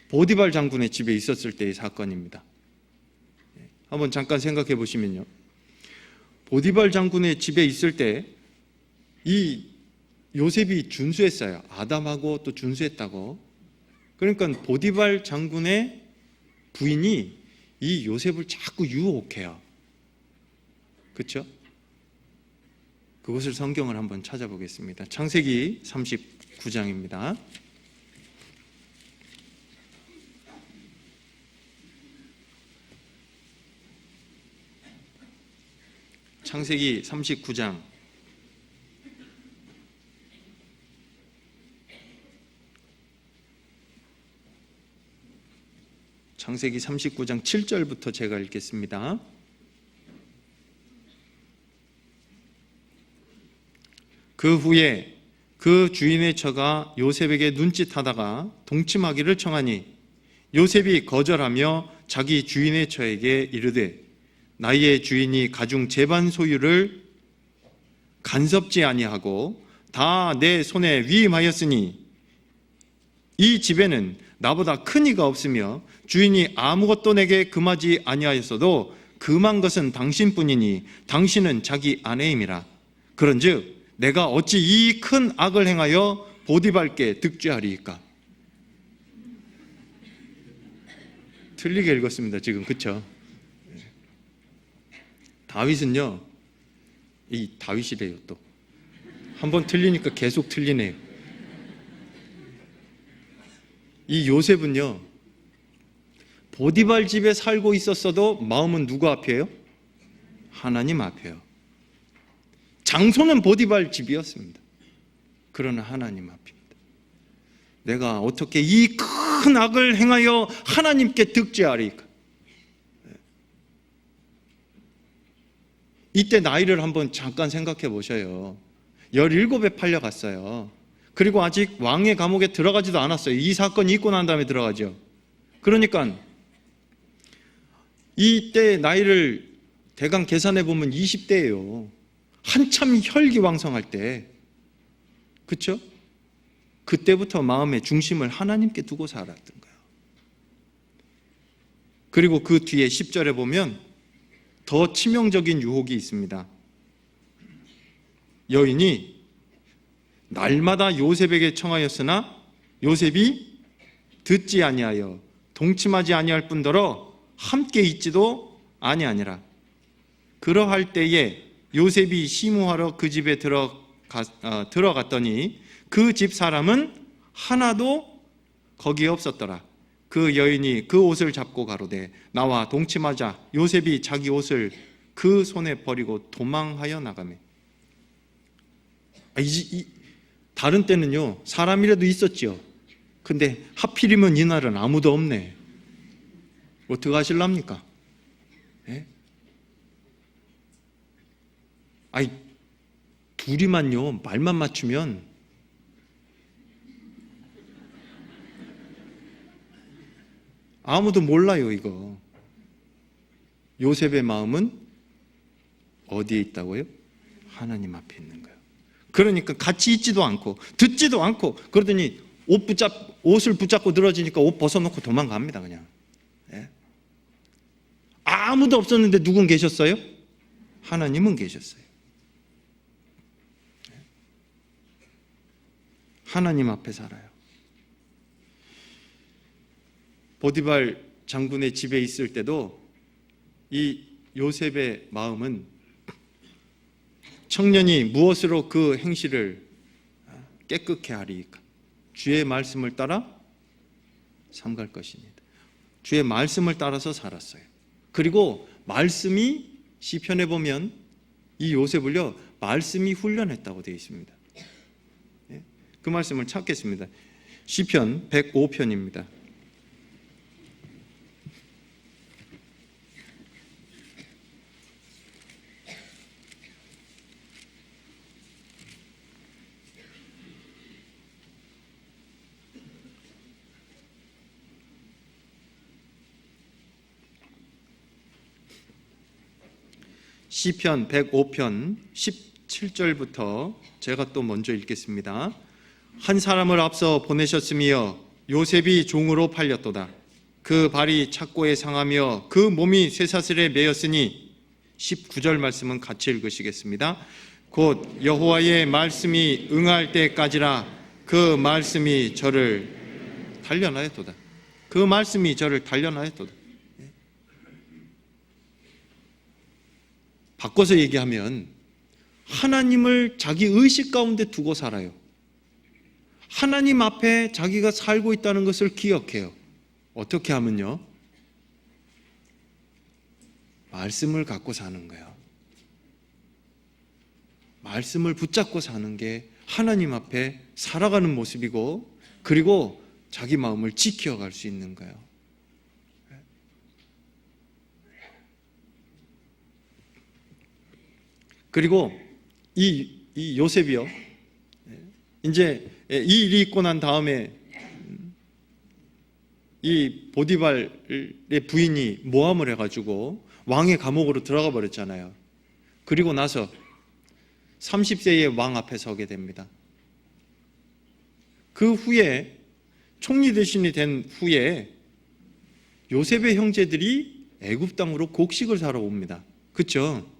보디발 장군의 집에 있었을 때의 사건입니다. 한번 잠깐 생각해 보시면요, 보디발 장군의 집에 있을 때 이 요셉이 준수했어요. 아담하고 또 준수했다고. 그러니까 보디발 장군의 부인이 이 요셉을 자꾸 유혹해요. 그렇죠? 그것을 성경을 한번 찾아보겠습니다. 창세기 39장입니다. 창세기 39장 창세기 39장 7절부터 제가 읽겠습니다. 그 후에 그 주인의 처가 요셉에게 눈짓하다가 동침하기를 청하니 요셉이 거절하며 자기 주인의 처에게 이르되 나의 주인이 가중 제반 소유를 간섭지 아니하고 다 내 손에 위임하였으니 이 집에는 나보다 큰 이가 없으며 주인이 아무것도 내게 금하지 아니하였어도 금한 것은 당신뿐이니 당신은 자기 아내임이라. 그런즉 내가 어찌 이 큰 악을 행하여 보디발께 득죄하리이까? 틀리게 읽었습니다 지금. 그렇죠? 다윗은요, 이 다윗이래요. 또 한번 틀리니까 계속 틀리네요. 이 요셉은요, 보디발 집에 살고 있었어도 마음은 누구 앞이에요? 하나님 앞이에요. 장소는 보디발 집이었습니다. 그러나 하나님 앞입니다. 내가 어떻게 이 큰 악을 행하여 하나님께 득죄하리까? 이때 나이를 한번 잠깐 생각해 보셔요. 17에 팔려갔어요. 그리고 아직 왕의 감옥에 들어가지도 않았어요. 이 사건이 있고 난 다음에 들어가죠. 그러니까 이때 나이를 대강 계산해 보면 20대예요. 한참 혈기왕성할 때. 그렇죠? 그때부터 마음의 중심을 하나님께 두고 살았던 거예요. 그리고 그 뒤에 10절에 보면 더 치명적인 유혹이 있습니다. 여인이 날마다 요셉에게 청하였으나 요셉이 듣지 아니하여 동침하지 아니할 뿐더러 함께 있지도 아니하니라. 그러할 때에 요셉이 시무하러 그 집에 들어갔더니 그 집 사람은 하나도 거기에 없었더라. 그 여인이 그 옷을 잡고 가로되 나와 동침하자. 요셉이 자기 옷을 그 손에 버리고 도망하여 나가매. 다른 때는요, 사람이라도 있었죠. 근데 하필이면 이날은 아무도 없네. 어떻게 하실랍니까? 예? 아니, 둘이만요, 말만 맞추면 아무도 몰라요, 이거. 요셉의 마음은 어디에 있다고요? 하나님 앞에 있는 거예요. 그러니까 같이 있지도 않고 듣지도 않고 그러더니 옷을 붙잡고 늘어지니까 옷 벗어놓고 도망갑니다, 그냥. 예? 아무도 없었는데 누군 계셨어요? 하나님은 계셨어요. 예? 하나님 앞에 살아요. 보디발 장군의 집에 있을 때도 이 요셉의 마음은 청년이 무엇으로 그 행실을 깨끗게 하리이까? 주의 말씀을 따라 삼갈 것입니다. 주의 말씀을 따라서 살았어요. 그리고 말씀이 시편에 보면 이 요셉을요, 말씀이 훈련했다고 되어 있습니다. 그 말씀을 찾겠습니다. 시편 105편입니다. 시편 105편 17절부터 제가 또 먼저 읽겠습니다. 한 사람을 앞서 보내셨으며 요셉이 종으로 팔렸도다. 그 발이 착고에 상하며 그 몸이 쇠사슬에 매였으니 19절 말씀은 같이 읽으시겠습니다. 곧 여호와의 말씀이 응할 때까지라. 그 말씀이 저를 단련하였도다. 그 말씀이 저를 단련하였도다. 바꿔서 얘기하면 하나님을 자기 의식 가운데 두고 살아요. 하나님 앞에 자기가 살고 있다는 것을 기억해요. 어떻게 하면요? 말씀을 갖고 사는 거예요. 말씀을 붙잡고 사는 게 하나님 앞에 살아가는 모습이고, 그리고 자기 마음을 지켜갈 수 있는 거예요. 그리고 이 요셉이요, 이제 이 일이 있고 난 다음에 이 보디발의 부인이 모함을 해가지고 왕의 감옥으로 들어가 버렸잖아요. 그리고 나서 30세의 왕 앞에 서게 됩니다. 그 후에 총리 대신이 된 후에 요셉의 형제들이 애굽 땅으로 곡식을 사러 옵니다. 그렇죠?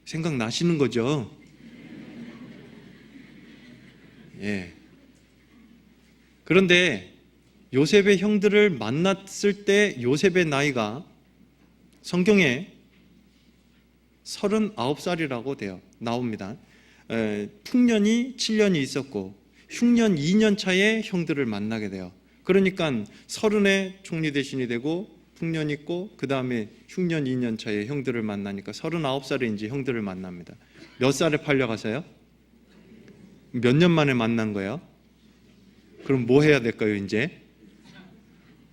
생각나시는 거죠? 예. 그런데 요셉의 형들을 만났을 때 요셉의 나이가 성경에 39살이라고 나옵니다. 풍년이 7년이 있었고 흉년 2년 차에 형들을 만나게 돼요. 그러니까 30에 총리 대신이 되고 풍년 있고 그 다음에 흉년 2년 차에 형들을 만나니까 39살에 이제 형들을 만납니다. 몇 살에 팔려가서요? 몇 년 만에 만난 거예요? 그럼 뭐 해야 될까요, 이제?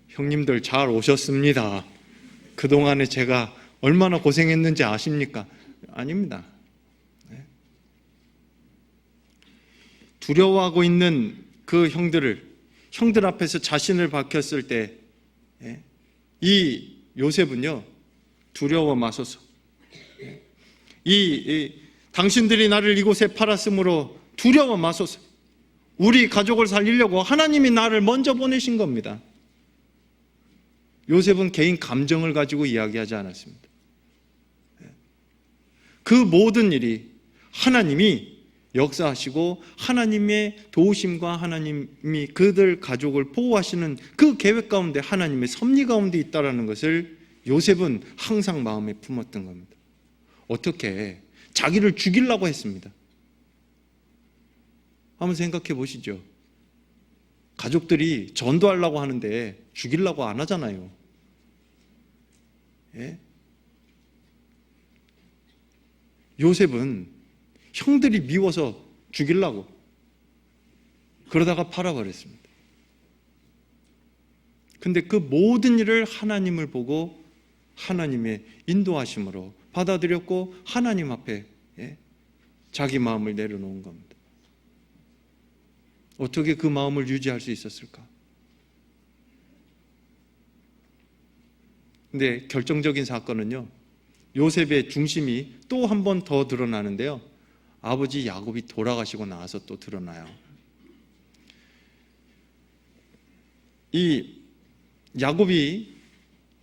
형님들 잘 오셨습니다. 그동안에 제가 얼마나 고생했는지 아십니까? 아닙니다. 두려워하고 있는 그 형들 앞에서 자신을 밝혔을 때 이 요셉은요, 두려워 마소서. 당신들이 나를 이곳에 팔았으므로 두려워 마소서. 우리 가족을 살리려고 하나님이 나를 먼저 보내신 겁니다. 요셉은 개인 감정을 가지고 이야기하지 않았습니다. 그 모든 일이 하나님이 역사하시고 하나님의 도우심과 하나님이 그들 가족을 보호하시는 그 계획 가운데 하나님의 섭리 가운데 있다는 것을 요셉은 항상 마음에 품었던 겁니다. 어떻게 자기를 죽이려고 했습니다. 한번 생각해 보시죠. 가족들이 전도하려고 하는데 죽이려고 안 하잖아요. 예? 요셉은 형들이 미워서 죽이려고, 그러다가 팔아버렸습니다. 근데 그 모든 일을 하나님을 보고 하나님의 인도하심으로 받아들였고 하나님 앞에 자기 마음을 내려놓은 겁니다. 어떻게 그 마음을 유지할 수 있었을까? 근데 결정적인 사건은요, 요셉의 중심이 또 한 번 더 드러나는데요, 아버지 야곱이 돌아가시고 나서 또 드러나요. 이 야곱이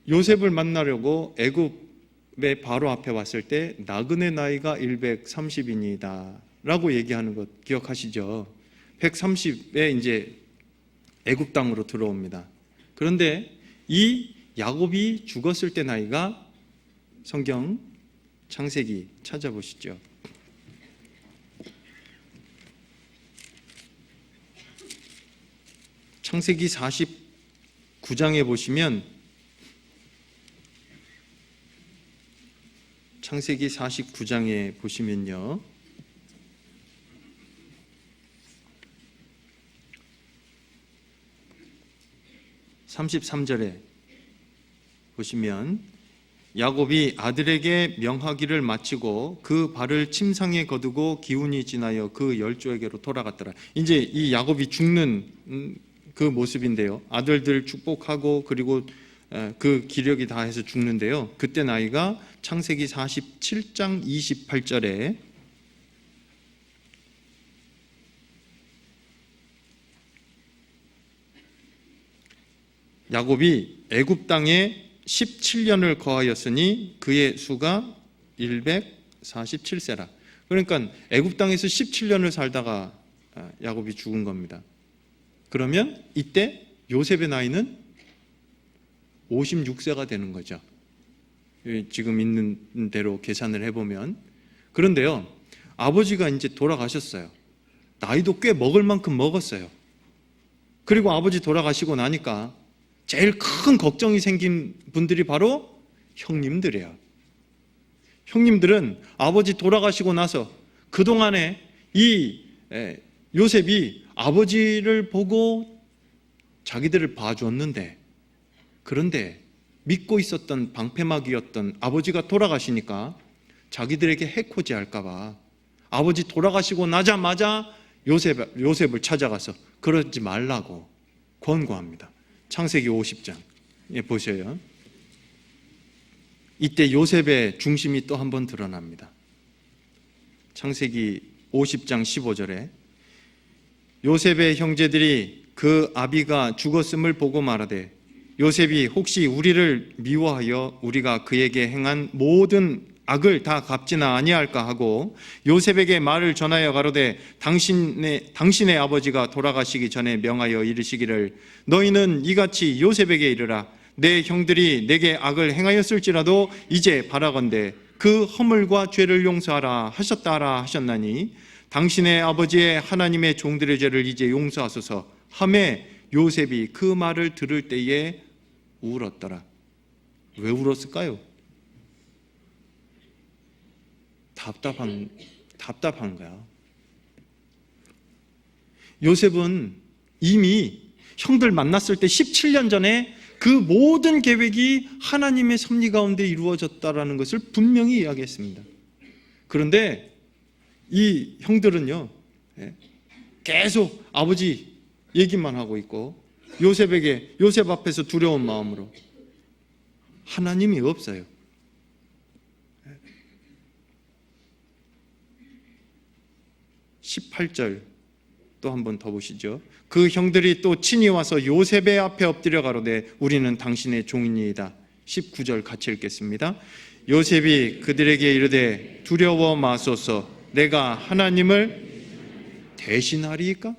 요셉을 만나려고 애굽의 바로 앞에 왔을 때 나그네 나이가 130이니다 라고 얘기하는 것 기억하시죠? 130에 이제 애굽 땅으로 들어옵니다. 그런데 이 야곱이 죽었을 때 나이가, 성경 창세기 찾아보시죠. 창세기 49장에 보시면, 창세기 49장에 보시면요, 33절에 보시면 야곱이 아들에게 명하기를 마치고 그 발을 침상에 거두고 기운이 지나여 그 열조에게로 돌아갔더라. 이제 이 야곱이 죽는 그 모습인데요, 아들들 축복하고 그리고 그 기력이 다해서 죽는데요, 그때 나이가 창세기 47장 28절에 야곱이 애굽 땅에 17년을 거하였으니 그의 수가 147세라. 그러니까 애굽 땅에서 17년을 살다가 야곱이 죽은 겁니다. 그러면 이때 요셉의 나이는 56세가 되는 거죠. 지금 있는 대로 계산을 해보면. 그런데요, 아버지가 이제 돌아가셨어요. 나이도 꽤 먹을 만큼 먹었어요. 그리고 아버지 돌아가시고 나니까 제일 큰 걱정이 생긴 분들이 바로 형님들이에요. 형님들은 아버지 돌아가시고 나서 그동안에 이 요셉이 아버지를 보고 자기들을 봐줬는데, 그런데 믿고 있었던 방패막이었던 아버지가 돌아가시니까 자기들에게 해코지 할까봐 아버지 돌아가시고 나자마자 요셉을 찾아가서 그러지 말라고 권고합니다. 창세기 50장에 보셔요. 이때 요셉의 중심이 또 한 번 드러납니다. 창세기 50장 15절에 요셉의 형제들이 그 아비가 죽었음을 보고 말하되 요셉이 혹시 우리를 미워하여 우리가 그에게 행한 모든 악을 다 갚지나 아니할까 하고 요셉에게 말을 전하여 가로되 당신의 아버지가 돌아가시기 전에 명하여 이르시기를 너희는 이같이 요셉에게 이르라 내 형들이 내게 악을 행하였을지라도 이제 바라건대 그 허물과 죄를 용서하라 하셨다라 하셨나니 당신의 아버지의 하나님의 종들의 죄를 이제 용서하소서 하매 요셉이 그 말을 들을 때에 울었더라. 왜 울었을까요? 답답한 거야. 요셉은 이미 형들 만났을 때 17년 전에 그 모든 계획이 하나님의 섭리 가운데 이루어졌다라는 것을 분명히 이야기했습니다. 그런데 이 형들은요, 계속 아버지 얘기만 하고 있고 요셉 앞에서 두려운 마음으로, 하나님이 없어요. 18절 또 한 번 더 보시죠. 그 형들이 또 친히 와서 요셉의 앞에 엎드려 가로되 우리는 당신의 종이니이다. 19절 같이 읽겠습니다. 요셉이 그들에게 이르되 두려워 마소서 내가 하나님을 대신하리이까?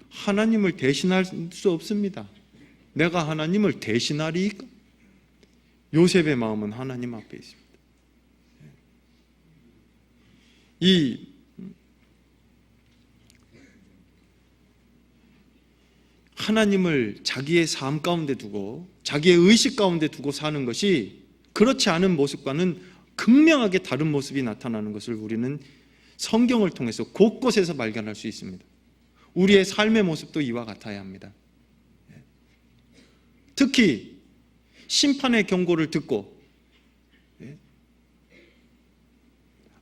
하나님을 대신할 수 없습니다. 내가 하나님을 대신하리이까? 요셉의 마음은 하나님 앞에 있습니다. 이 하나님을 자기의 삶 가운데 두고 자기의 의식 가운데 두고 사는 것이 그렇지 않은 모습과는 극명하게 다른 모습이 나타나는 것을 우리는 성경을 통해서 곳곳에서 발견할 수 있습니다. 우리의 삶의 모습도 이와 같아야 합니다. 특히 심판의 경고를 듣고,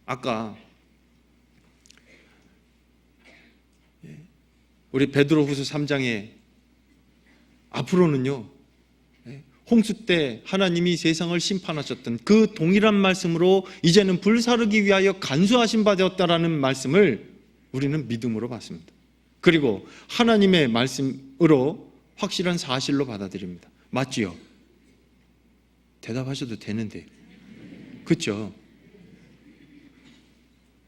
아까 우리 베드로후서 3장에 앞으로는요, 홍수 때 하나님이 세상을 심판하셨던 그 동일한 말씀으로 이제는 불사르기 위하여 간수하신 바 되었다라는 말씀을 우리는 믿음으로 받습니다. 그리고 하나님의 말씀으로 확실한 사실로 받아들입니다. 맞지요? 대답하셔도 되는데, 그렇죠?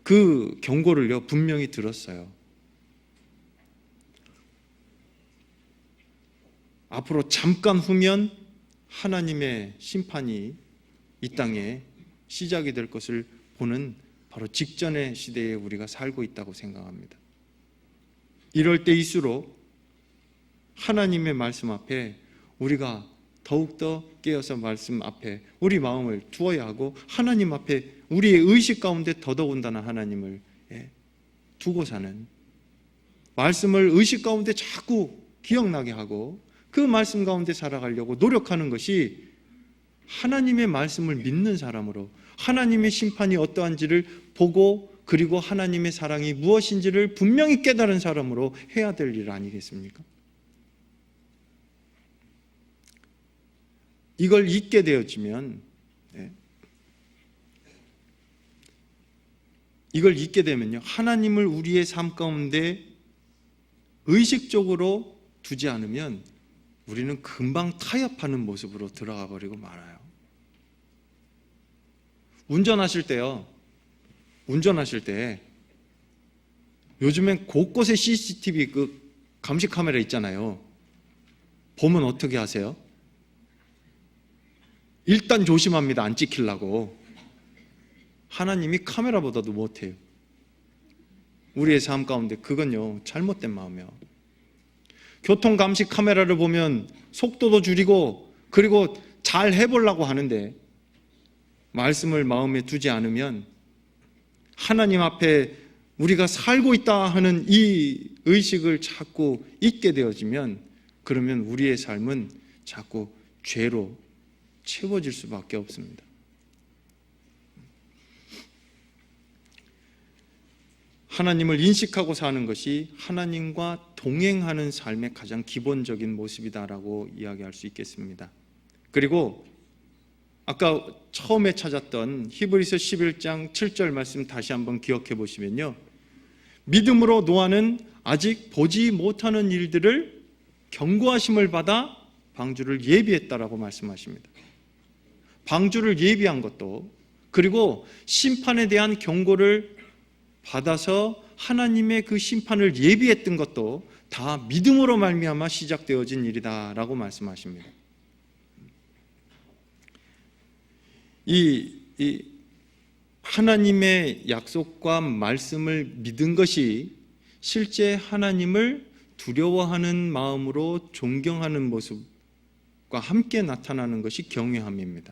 그 경고를요 분명히 들었어요. 앞으로 잠깐 후면 하나님의 심판이 이 땅에 시작이 될 것을 보는 바로 직전의 시대에 우리가 살고 있다고 생각합니다. 이럴 때일수록 하나님의 말씀 앞에 우리가 더욱더 깨어서 말씀 앞에 우리 마음을 두어야 하고, 하나님 앞에 우리의 의식 가운데 더더군다나 하나님을 두고 사는, 말씀을 의식 가운데 자꾸 기억나게 하고 그 말씀 가운데 살아가려고 노력하는 것이 하나님의 말씀을 믿는 사람으로 하나님의 심판이 어떠한지를 보고, 그리고 하나님의 사랑이 무엇인지를 분명히 깨달은 사람으로 해야 될 일 아니겠습니까? 이걸 잊게 되어지면, 이걸 잊게 되면요, 하나님을 우리의 삶 가운데 의식적으로 두지 않으면 우리는 금방 타협하는 모습으로 들어가 버리고 말아요. 운전하실 때 요즘엔 곳곳에 CCTV 그 감시 카메라 있잖아요. 보면 어떻게 하세요? 일단 조심합니다. 안 찍히려고. 하나님이 카메라보다도 못해요. 우리의 삶 가운데 그건요 잘못된 마음이에요. 교통 감시 카메라를 보면 속도도 줄이고 그리고 잘 해보려고 하는데, 말씀을 마음에 두지 않으면 하나님 앞에 우리가 살고 있다 하는 이 의식을 자꾸 잊게 되어지면, 그러면 우리의 삶은 자꾸 죄로 채워질 수밖에 없습니다. 하나님을 인식하고 사는 것이 하나님과 동행하는 삶의 가장 기본적인 모습이다라고 이야기할 수 있겠습니다. 그리고 아까 처음에 찾았던 히브리서 11장 7절 말씀 다시 한번 기억해 보시면요, 믿음으로 노아는 아직 보지 못하는 일들을 경고하심을 받아 방주를 예비했다라고 말씀하십니다. 방주를 예비한 것도, 그리고 심판에 대한 경고를 받아서 하나님의 그 심판을 예비했던 것도 다 믿음으로 말미암아 시작되어진 일이다라고 말씀하십니다. 이 하나님의 약속과 말씀을 믿은 것이 실제 하나님을 두려워하는 마음으로 존경하는 모습과 함께 나타나는 것이 경외함입니다.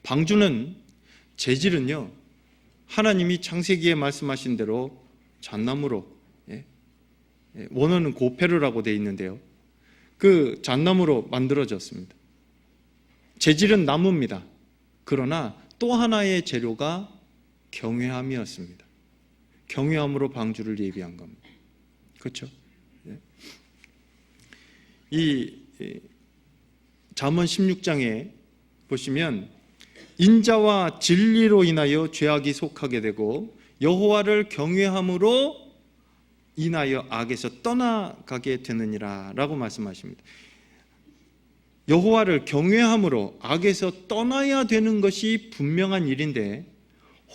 방주는, 재질은요, 하나님이 창세기에 말씀하신 대로 잣나무로, 원어는 고페르라고 되어 있는데요, 그 잣나무로 만들어졌습니다. 재질은 나무입니다. 그러나 또 하나의 재료가 경외함이었습니다. 경외함으로 방주를 예비한 겁니다. 그렇죠? 이 잠언 16장에 보시면 인자와 진리로 인하여 죄악이 속하게 되고 여호와를 경외함으로 인하여 악에서 떠나가게 되느니라 라고 말씀하십니다. 여호와를 경외함으로 악에서 떠나야 되는 것이 분명한 일인데,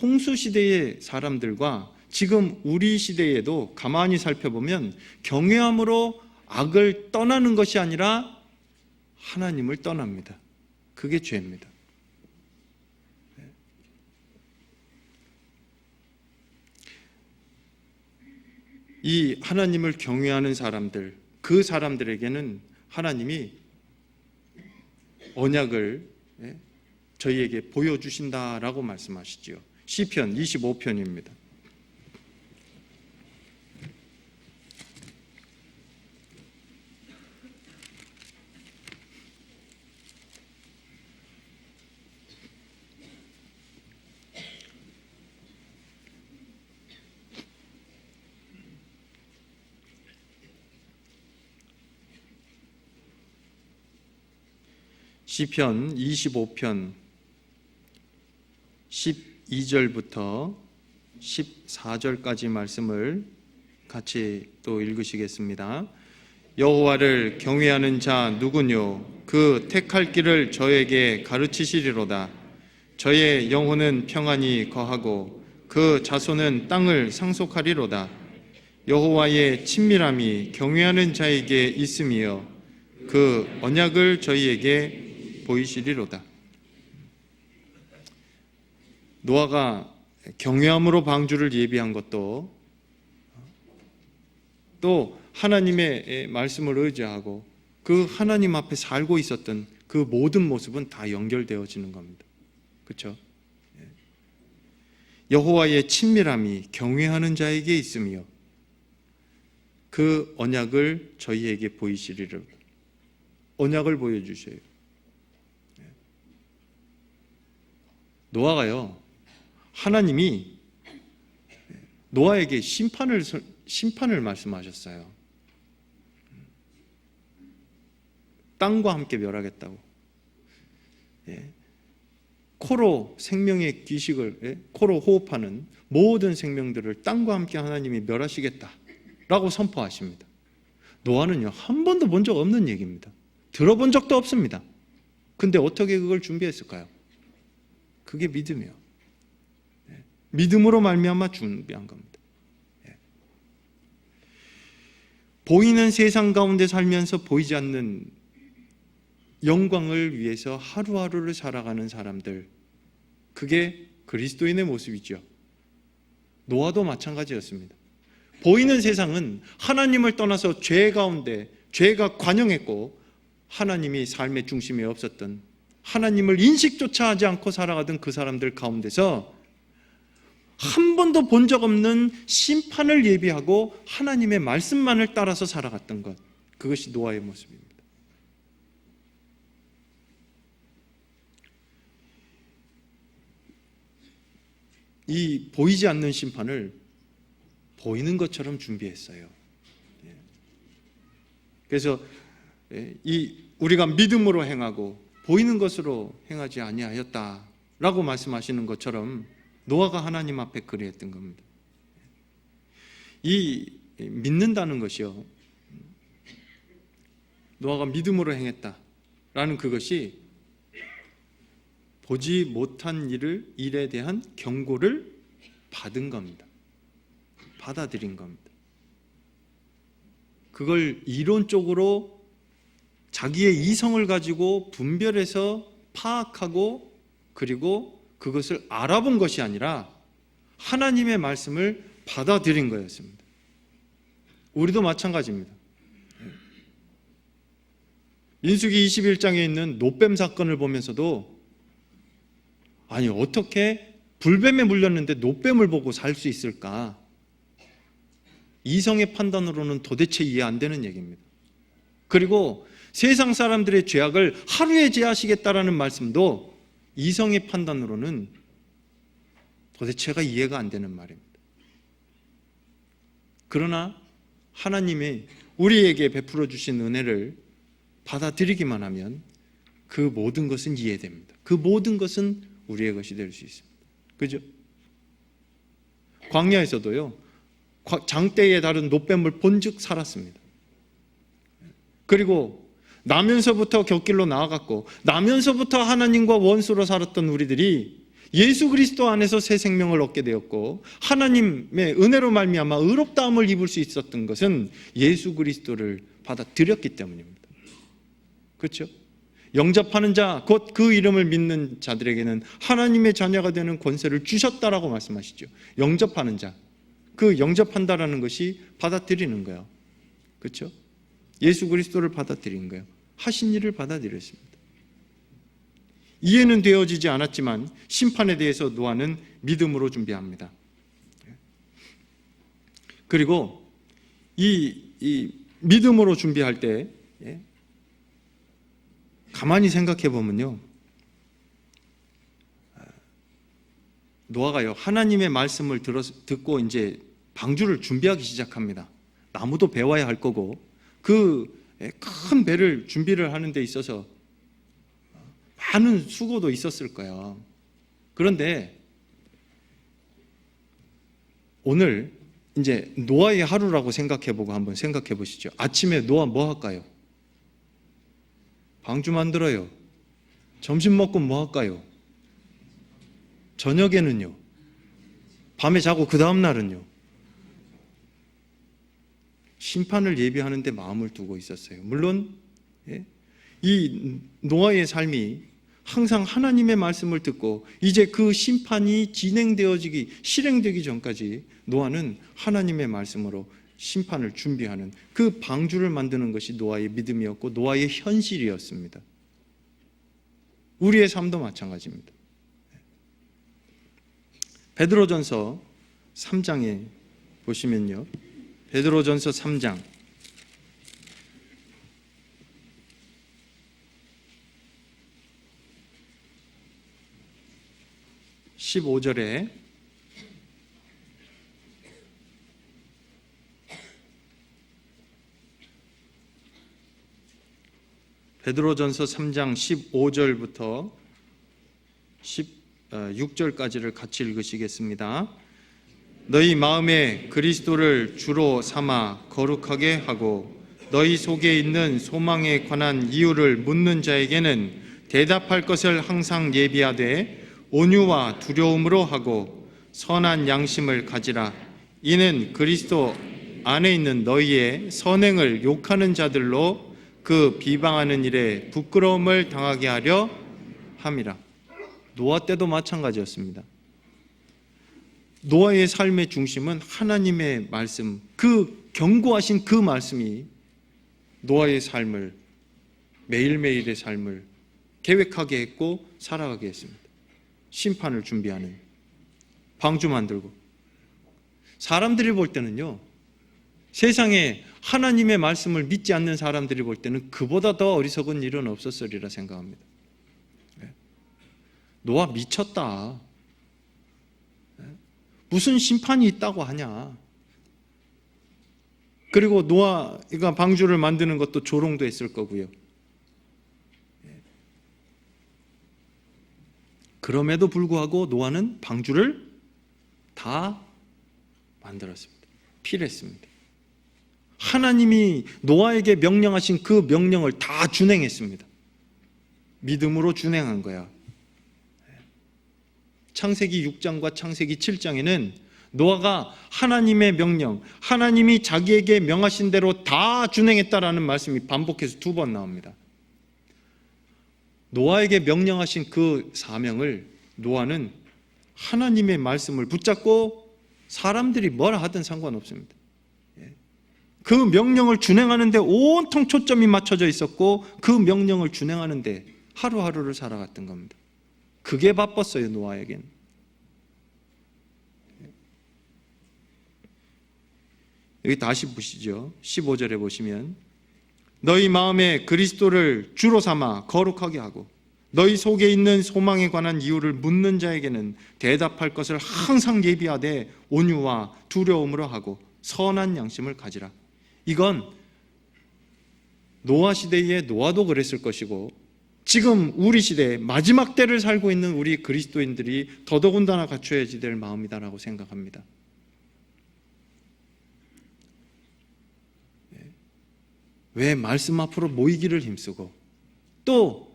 홍수 시대의 사람들과 지금 우리 시대에도 가만히 살펴보면 경외함으로 악을 떠나는 것이 아니라 하나님을 떠납니다. 그게 죄입니다. 이 하나님을 경외하는 사람들, 그 사람들에게는 하나님이 언약을 저희에게 보여주신다라고 말씀하시지요. 시편 25편입니다. 시편 25편 12절부터 14절까지 말씀을 같이 또 읽으시겠습니다. 여호와를 경외하는 자 누구뇨? 그 택할 길을 저에게 가르치시리로다. 저의 영혼은 평안히 거하고 그 자손은 땅을 상속하리로다. 여호와의 친밀함이 경외하는 자에게 있으며 그 언약을 저희에게 보이시리로다. 노아가 경외함으로 방주를 예비한 것도 또 하나님의 말씀을 의지하고 그 하나님 앞에 살고 있었던 그 모든 모습은 다 연결되어지는 겁니다. 그렇죠? 여호와의 친밀함이 경외하는 자에게 있으며 그 언약을 저희에게 보이시리로다. 언약을 보여주셔요. 노아가요, 하나님이 노아에게 심판을 말씀하셨어요. 땅과 함께 멸하겠다고. 코로 생명의 기식을, 코로 호흡하는 모든 생명들을 땅과 함께 하나님이 멸하시겠다라고 선포하십니다. 노아는요, 한 번도 본 적 없는 얘기입니다. 들어본 적도 없습니다. 근데 어떻게 그걸 준비했을까요? 그게 믿음이에요. 믿음으로 말미암아 준비한 겁니다. 보이는 세상 가운데 살면서 보이지 않는 영광을 위해서 하루하루를 살아가는 사람들, 그게 그리스도인의 모습이죠. 노아도 마찬가지였습니다. 보이는 세상은 하나님을 떠나서 죄 가운데 죄가 관영했고 하나님이 삶의 중심에 없었던, 하나님을 인식조차 하지 않고 살아가던 그 사람들 가운데서 한 번도 본 적 없는 심판을 예비하고 하나님의 말씀만을 따라서 살아갔던 것, 그것이 노아의 모습입니다. 이 보이지 않는 심판을 보이는 것처럼 준비했어요. 그래서 우리가 믿음으로 행하고 보이는 것으로 행하지 아니하였다라고 말씀하시는 것처럼 노아가 하나님 앞에 그리했던 겁니다. 이 믿는다는 것이요, 노아가 믿음으로 행했다라는 그것이 보지 못한 일에 대한 경고를 받은 겁니다. 받아들인 겁니다. 그걸 이론적으로 자기의 이성을 가지고 분별해서 파악하고 그리고 그것을 알아본 것이 아니라 하나님의 말씀을 받아들인 거였습니다. 우리도 마찬가지입니다. 민수기 21장에 있는 노뱀 사건을 보면서도 아니 어떻게 불뱀에 물렸는데 노뱀을 보고 살 수 있을까? 이성의 판단으로는 도대체 이해 안 되는 얘기입니다. 그리고 세상 사람들의 죄악을 하루에 제하시겠다라는 말씀도 이성의 판단으로는 도대체가 이해가 안 되는 말입니다. 그러나 하나님이 우리에게 베풀어 주신 은혜를 받아들이기만 하면 그 모든 것은 이해됩니다. 그 모든 것은 우리의 것이 될 수 있습니다. 그죠? 광야에서도요, 장대에 다른 노뱀을 본즉 살았습니다. 그리고 나면서부터 곁길로 나아갔고 나면서부터 하나님과 원수로 살았던 우리들이 예수 그리스도 안에서 새 생명을 얻게 되었고 하나님의 은혜로 말미암아 의롭다함을 입을 수 있었던 것은 예수 그리스도를 받아들였기 때문입니다. 그렇죠? 영접하는 자, 곧 그 이름을 믿는 자들에게는 하나님의 자녀가 되는 권세를 주셨다라고 말씀하시죠. 영접하는 자, 그 영접한다라는 것이 받아들이는 거예요. 그렇죠? 예수 그리스도를 받아들인 거예요. 하신 일을 받아들였습니다. 이해는 되어지지 않았지만 심판에 대해서 노아는 믿음으로 준비합니다. 그리고 이 믿음으로 준비할 때 가만히 생각해 보면요, 노아가요 하나님의 말씀을 듣고 이제 방주를 준비하기 시작합니다. 나무도 베와야 할 거고 그 큰 배를 준비를 하는 데 있어서 많은 수고도 있었을 거야. 그런데 오늘 이제 노아의 하루라고 생각해보고 한번 생각해 보시죠. 아침에 노아 뭐 할까요? 방주 만들어요. 점심 먹고 뭐 할까요? 저녁에는요? 밤에 자고 그 다음 날은요? 심판을 예비하는데 마음을 두고 있었어요. 물론 이 노아의 삶이 항상 하나님의 말씀을 듣고 이제 그 심판이 실행되기 전까지 노아는 하나님의 말씀으로 심판을 준비하는 그 방주를 만드는 것이 노아의 믿음이었고 노아의 현실이었습니다. 우리의 삶도 마찬가지입니다. 베드로전서 3장에 보시면요. 베드로전서 3장 15절에 베드로전서 3장 15절부터 16절까지를 같이 읽으시겠습니다. 너희 마음에 그리스도를 주로 삼아 거룩하게 하고 너희 속에 있는 소망에 관한 이유를 묻는 자에게는 대답할 것을 항상 예비하되 온유와 두려움으로 하고 선한 양심을 가지라. 이는 그리스도 안에 있는 너희의 선행을 욕하는 자들로 그 비방하는 일에 부끄러움을 당하게 하려 함이라. 노아 때도 마찬가지였습니다. 노아의 삶의 중심은 하나님의 말씀, 그 경고하신 그 말씀이 노아의 삶을, 매일매일의 삶을 계획하게 했고 살아가게 했습니다. 심판을 준비하는, 방주 만들고. 사람들이 볼 때는요, 세상에 하나님의 말씀을 믿지 않는 사람들이 볼 때는 그보다 더 어리석은 일은 없었으리라 생각합니다. 노아 미쳤다. 무슨 심판이 있다고 하냐. 그리고 노아가 방주를 만드는 것도 조롱도 했을 거고요. 그럼에도 불구하고 노아는 방주를 다 만들었습니다. 필했습니다. 하나님이 노아에게 명령하신 그 명령을 다 준행했습니다. 믿음으로 준행한 거야. 창세기 6장과 창세기 7장에는 노아가 하나님의 명령, 하나님이 자기에게 명하신 대로 다 준행했다라는 말씀이 반복해서 2번 나옵니다. 노아에게 명령하신 그 사명을 노아는 하나님의 말씀을 붙잡고 사람들이 뭐라 하든 상관없습니다. 그 명령을 준행하는데 온통 초점이 맞춰져 있었고 그 명령을 준행하는데 하루하루를 살아갔던 겁니다. 그게 바빴어요, 노아에겐. 여기 다시 보시죠. 15절에 보시면 너희 마음에 그리스도를 주로 삼아 거룩하게 하고 너희 속에 있는 소망에 관한 이유를 묻는 자에게는 대답할 것을 항상 예비하되 온유와 두려움으로 하고 선한 양심을 가지라. 이건 노아 시대에 노아도 그랬을 것이고 지금 우리 시대에 마지막 때를 살고 있는 우리 그리스도인들이 더더군다나 갖춰야지 될 마음이다라고 생각합니다. 왜 말씀 앞으로 모이기를 힘쓰고 또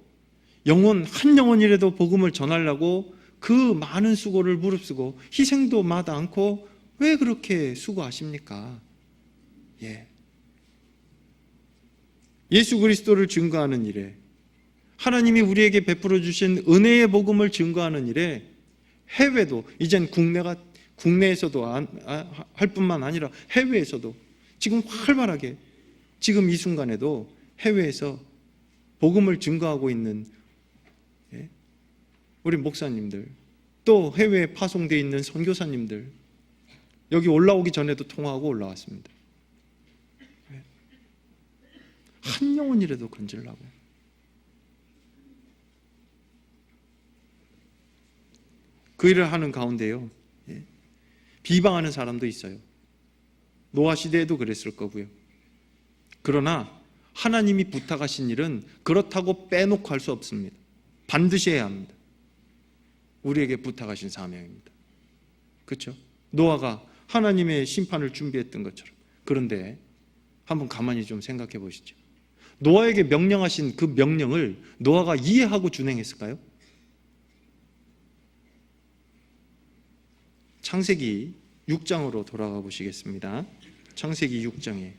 한 영혼이라도 복음을 전하려고 그 많은 수고를 무릅쓰고 희생도 마다 않고 왜 그렇게 수고하십니까? 예수 그리스도를 증거하는 일에 하나님이 우리에게 베풀어 주신 은혜의 복음을 증거하는 일에 해외도 이젠 국내에서도 할 뿐만 아니라 해외에서도 지금 활발하게 지금 이 순간에도 해외에서 복음을 증거하고 있는 우리 목사님들 또 해외에 파송되어 있는 선교사님들 여기 올라오기 전에도 통화하고 올라왔습니다. 한 영혼이라도 건지려고. 그 일을 하는 가운데요, 비방하는 사람도 있어요. 노아 시대에도 그랬을 거고요. 그러나 하나님이 부탁하신 일은 그렇다고 빼놓고 할 수 없습니다. 반드시 해야 합니다. 우리에게 부탁하신 사명입니다. 그렇죠? 노아가 하나님의 심판을 준비했던 것처럼. 그런데 한번 가만히 좀 생각해 보시죠. 노아에게 명령하신 그 명령을 노아가 이해하고 준행했을까요? 창세기 6장으로 돌아가 보시겠습니다. 창세기 6장에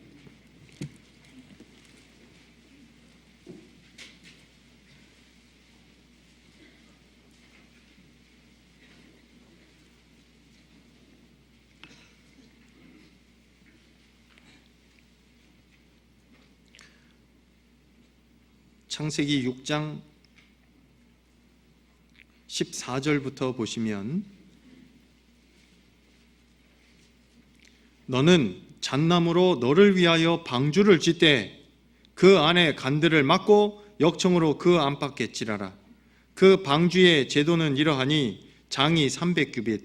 창세기 6장 14절부터 보시면 너는 잣나무로 너를 위하여 방주를 짓되 그 안에 간들을 막고 역청으로 그 안팎에 칠하라. 그 방주의 제도는 이러하니 장이 300규빗,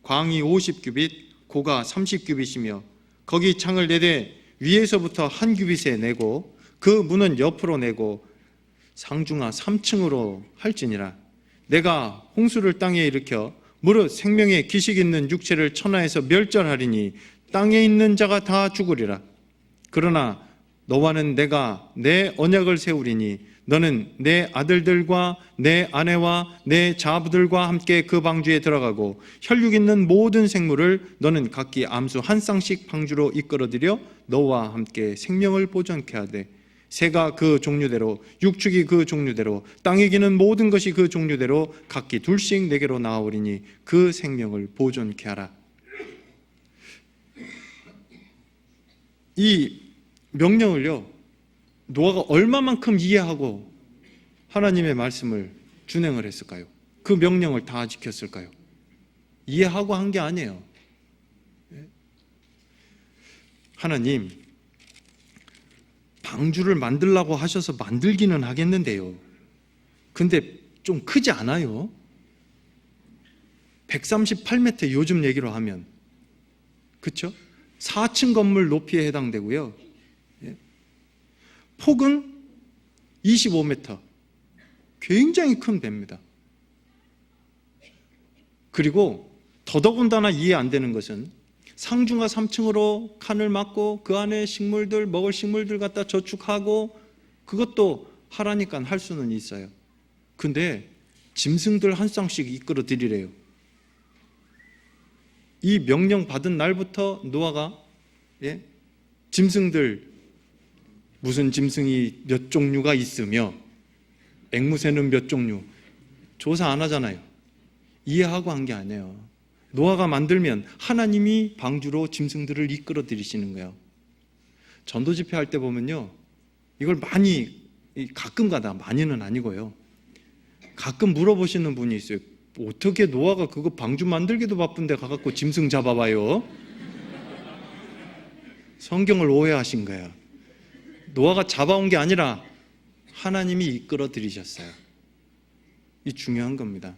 광이 50규빗, 고가 30규빗이며 거기 창을 내되 위에서부터 한 규빗에 내고 그 문은 옆으로 내고 상중하 3층으로 할지니라. 내가 홍수를 땅에 일으켜 무릇 생명의 기식 있는 육체를 천하에서 멸절하리니 땅에 있는 자가 다 죽으리라. 그러나 너와는 내가 내 언약을 세우리니 너는 내 아들들과 내 아내와 내 자부들과 함께 그 방주에 들어가고 혈육 있는 모든 생물을 너는 각기 암수 한 쌍씩 방주로 이끌어들여 너와 함께 생명을 보존케 하되 새가 그 종류대로 육축이 그 종류대로 땅에 기는 모든 것이 그 종류대로 각기 둘씩 내게로 나아오리니 그 생명을 보존케 하라. 이 명령을요, 노아가 얼마만큼 이해하고 하나님의 말씀을 준행을 했을까요? 그 명령을 다 지켰을까요? 이해하고 한 게 아니에요. 하나님 방주를 만들라고 하셔서 만들기는 하겠는데요, 근데 좀 크지 않아요? 138m 요즘 얘기로 하면, 그렇죠? 4층 건물 높이에 해당되고요, 폭은 25m, 굉장히 큰 배입니다. 그리고 더더군다나 이해 안 되는 것은 상중하 3층으로 칸을 막고 그 안에 식물들, 먹을 식물들 갖다 저축하고, 그것도 하라니까 할 수는 있어요. 근데 짐승들 한 쌍씩 이끌어 드리래요. 이 명령 받은 날부터 노아가 짐승들, 무슨 짐승이 몇 종류가 있으며 앵무새는 몇 종류, 조사 안 하잖아요. 이해하고 한 게 아니에요. 노아가 만들면 하나님이 방주로 짐승들을 이끌어 들이시는 거예요. 전도 집회할 때 보면요, 이걸 많이, 가끔 가다, 많이는 아니고요, 가끔 물어보시는 분이 있어요. 어떻게 노아가 그거 방주 만들기도 바쁜데 가갖고 짐승 잡아봐요? 성경을 오해하신 거예요. 노아가 잡아온 게 아니라 하나님이 이끌어 들이셨어요. 이 중요한 겁니다.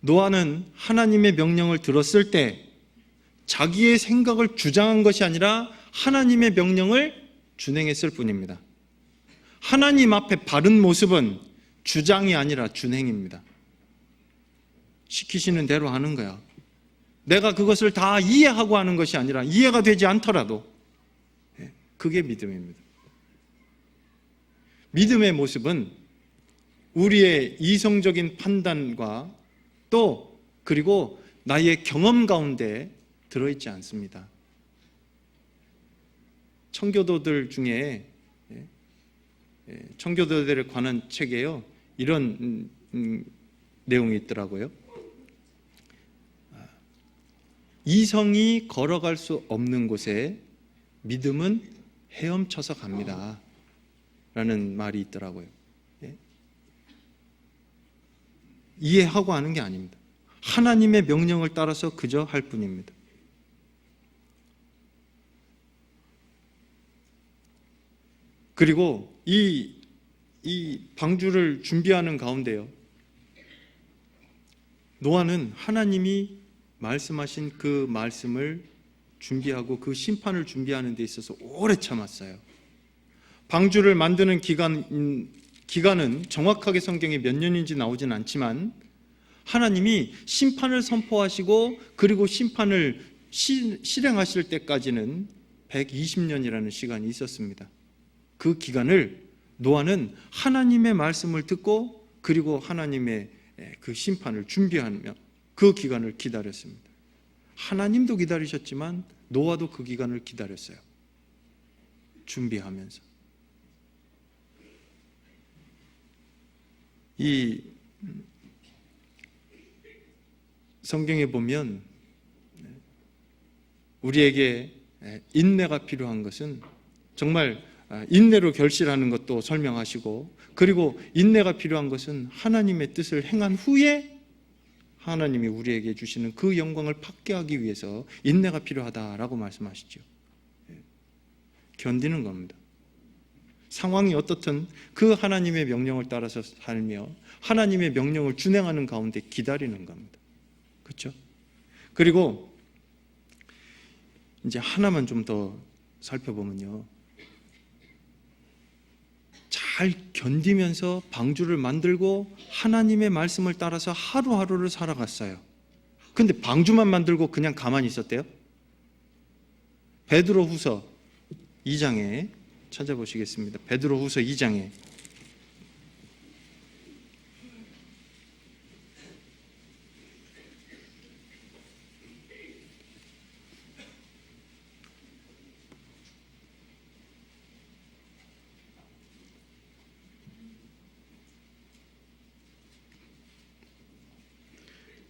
노아는 하나님의 명령을 들었을 때 자기의 생각을 주장한 것이 아니라 하나님의 명령을 준행했을 뿐입니다. 하나님 앞에 바른 모습은 주장이 아니라 준행입니다. 시키시는 대로 하는 거야. 내가 그것을 다 이해하고 하는 것이 아니라 이해가 되지 않더라도, 그게 믿음입니다. 믿음의 모습은 우리의 이성적인 판단과 또 그리고 나의 경험 가운데 들어있지 않습니다. 청교도들 중에, 청교도들에 관한 책에요, 이런 내용이 있더라고요. 이성이 걸어갈 수 없는 곳에 믿음은 헤엄쳐서 갑니다 라는 말이 있더라고요. 이해하고 하는 게 아닙니다. 하나님의 명령을 따라서 그저 할 뿐입니다. 그리고 이 방주를 준비하는 가운데요, 노아는 하나님이 말씀하신 그 말씀을 준비하고 그 심판을 준비하는 데 있어서 오래 참았어요. 방주를 만드는 기간은 정확하게 성경에 몇 년인지 나오진 않지만 하나님이 심판을 선포하시고 그리고 심판을 실행하실 때까지는 120년이라는 시간이 있었습니다. 그 기간을 노아는 하나님의 말씀을 듣고 그리고 하나님의 그 심판을 준비하며 그 기간을 기다렸습니다. 하나님도 기다리셨지만 노아도 그 기간을 기다렸어요. 준비하면서. 이 성경에 보면 우리에게 인내가 필요한 것은 정말 인내로 결실하는 것도 설명하시고, 그리고 인내가 필요한 것은 하나님의 뜻을 행한 후에 하나님이 우리에게 주시는 그 영광을 받게 하기 위해서 인내가 필요하다라고 말씀하시죠. 견디는 겁니다. 상황이 어떻든 그 하나님의 명령을 따라서 살며 하나님의 명령을 준행하는 가운데 기다리는 겁니다. 그렇죠? 그리고 이제 하나만 좀 더 살펴보면요, 잘 견디면서 방주를 만들고 하나님의 말씀을 따라서 하루하루를 살아갔어요. 근데 방주만 만들고 그냥 가만히 있었대요? 베드로후서 2장에 찾아보시겠습니다. 베드로후서 2장에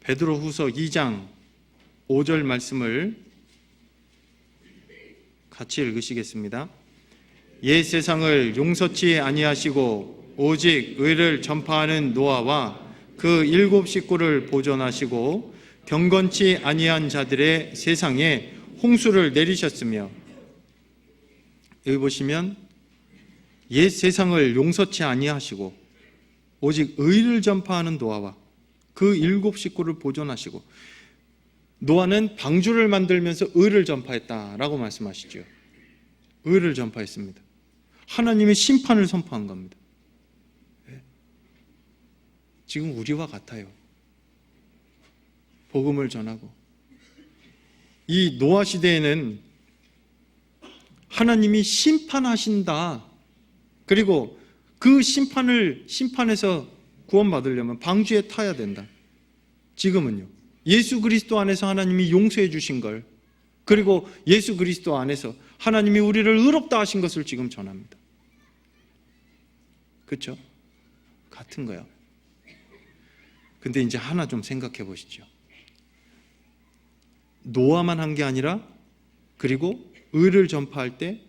베드로후서 2장 5절 말씀을 같이 읽으시겠습니다. 옛 세상을 용서치 아니하시고 오직 의를 전파하는 노아와 그 7 식구를 보존하시고 경건치 아니한 자들의 세상에 홍수를 내리셨으며, 여기 보시면 옛 세상을 용서치 아니하시고 오직 의를 전파하는 노아와 그 7 식구를 보존하시고, 노아는 방주를 만들면서 의를 전파했다라고 말씀하시죠. 의를 전파했습니다. 하나님의 심판을 선포한 겁니다. 지금 우리와 같아요. 복음을 전하고, 이 노아 시대에는 하나님이 심판하신다, 그리고 그 심판에서 구원받으려면 방주에 타야 된다. 지금은요, 예수 그리스도 안에서 하나님이 용서해 주신 걸, 그리고 예수 그리스도 안에서 하나님이 우리를 의롭다 하신 것을 지금 전합니다. 그렇죠? 같은 거예요. 근데 이제 하나 좀 생각해 보시죠. 노아만 한 게 아니라, 그리고 의를 전파할 때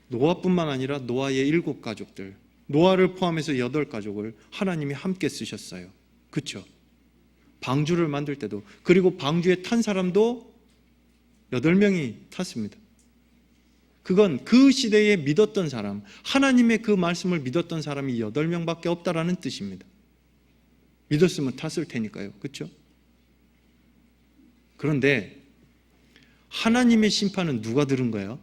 노아뿐만 아니라 노아의 7 가족들, 노아를 포함해서 8 가족을 하나님이 함께 쓰셨어요. 그렇죠? 방주를 만들 때도, 그리고 방주에 탄 사람도 8명이 탔습니다. 그건 그 시대에 믿었던 사람, 하나님의 그 말씀을 믿었던 사람이 8명밖에 없다라는 뜻입니다. 믿었으면 탔을 테니까요. 그렇죠? 그런데 하나님의 심판은 누가 들은 거예요?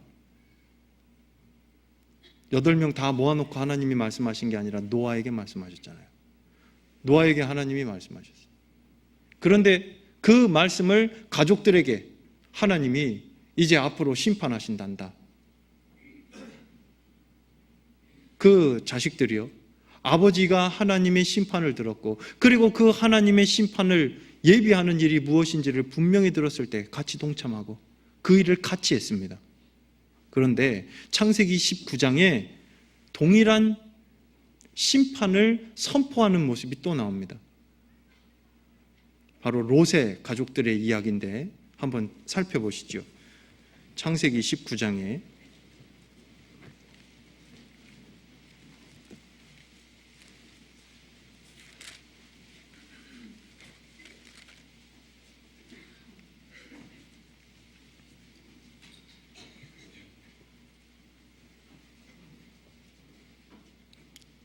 8명 다 모아놓고 하나님이 말씀하신 게 아니라 노아에게 말씀하셨잖아요. 노아에게 하나님이 말씀하셨어요. 그런데 그 말씀을 가족들에게 하나님이 이제 앞으로 심판하신단다. 그 자식들이요, 아버지가 하나님의 심판을 들었고, 그리고 그 하나님의 심판을 예비하는 일이 무엇인지를 분명히 들었을 때 같이 동참하고 그 일을 같이 했습니다. 그런데 창세기 19장에 동일한 심판을 선포하는 모습이 또 나옵니다. 바로 롯의 가족들의 이야기인데 한번 살펴보시죠. 창세기 19장에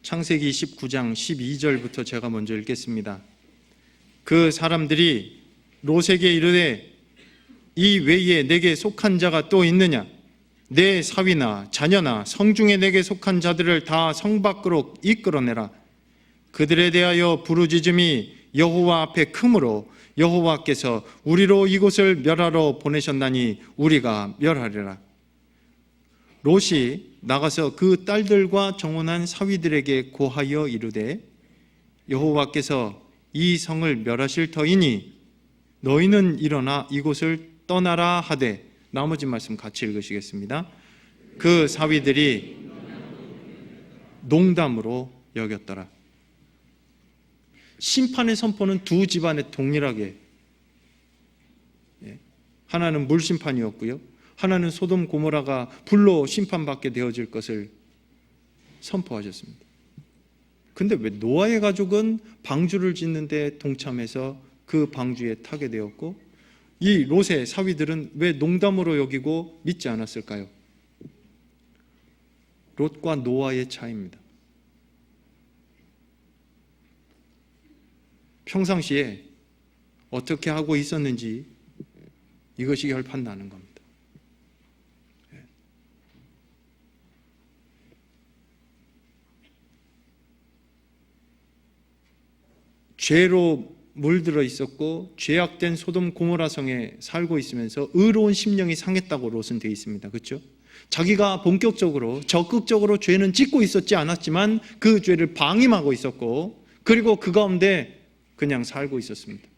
창세기 19장 12절부터 제가 먼저 읽겠습니다. 그 사람들이 롯에게 이르되 이 외에 내게 속한 자가 또 있느냐? 내 사위나 자녀나 성중에 내게 속한 자들을 다 성 밖으로 이끌어내라. 그들에 대하여 부르짖음이 여호와 앞에 크므로 여호와께서 우리로 이곳을 멸하러 보내셨나니 우리가 멸하리라. 롯이 나가서 그 딸들과 정혼한 사위들에게 고하여 이르되 여호와께서 이 성을 멸하실 터이니 너희는 일어나 이곳을 떠나라 하되, 나머지 말씀 같이 읽으시겠습니다. 그 사위들이 농담으로 여겼더라. 심판의 선포는 두 집안에 동일하게, 하나는 물심판이었고요, 하나는 소돔 고모라가 불로 심판받게 되어질 것을 선포하셨습니다. 근데 왜 노아의 가족은 방주를 짓는 데 동참해서 그 방주에 타게 되었고 이 롯의 사위들은 왜 농담으로 여기고 믿지 않았을까요? 롯과 노아의 차이입니다. 평상시에 어떻게 하고 있었는지 이것이 결판나는 겁니다. 죄로 물들어 있었고 죄악된 소돔 고모라 성에 살고 있으면서 의로운 심령이 상했다고 롯은 되어 있습니다. 그렇죠? 자기가 본격적으로 적극적으로 죄는 짓고 있었지 않았지만 그 죄를 방임하고 있었고 그리고 그 가운데 그냥 살고 있었습니다.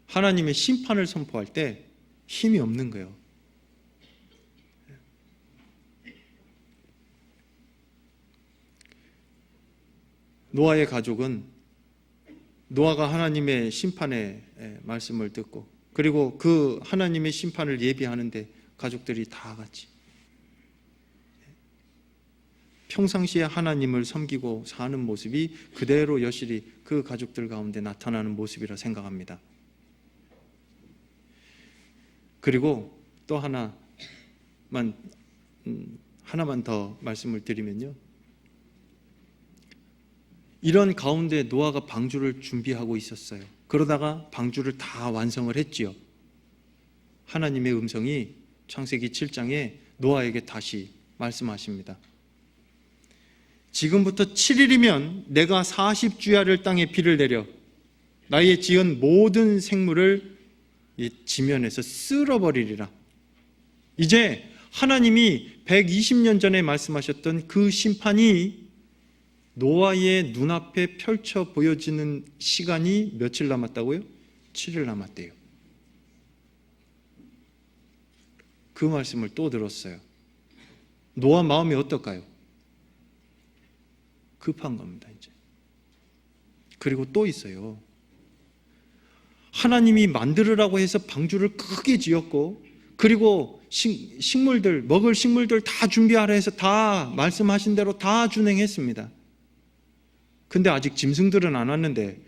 하나님의 심판을 선포할 때 힘이 없는 거예요. 노아의 가족은 노아가 하나님의 심판의 말씀을 듣고 그리고 그 하나님의 심판을 예비하는데 가족들이 다 같이 평상시에 하나님을 섬기고 사는 모습이 그대로 여실히 그 가족들 가운데 나타나는 모습이라 생각합니다. 그리고 또 하나만 더 말씀을 드리면요, 이런 가운데 노아가 방주를 준비하고 있었어요. 그러다가 방주를 다 완성을 했지요. 하나님의 음성이 창세기 7장에 노아에게 다시 말씀하십니다. 지금부터 7일이면 내가 40주야를 땅에 비를 내려 나의 지은 모든 생물을 이 지면에서 쓸어버리리라. 이제 하나님이 120년 전에 말씀하셨던 그 심판이 노아의 눈앞에 펼쳐 보여지는 시간이 며칠 남았다고요? 7일 남았대요. 그 말씀을 또 들었어요. 노아 마음이 어떨까요? 급한 겁니다, 이제. 그리고 또 있어요. 하나님이 만들으라고 해서 방주를 크게 지었고, 그리고 식물들, 먹을 식물들 다 준비하라 해서 다 말씀하신 대로 다 준행했습니다. 근데 아직 짐승들은 안 왔는데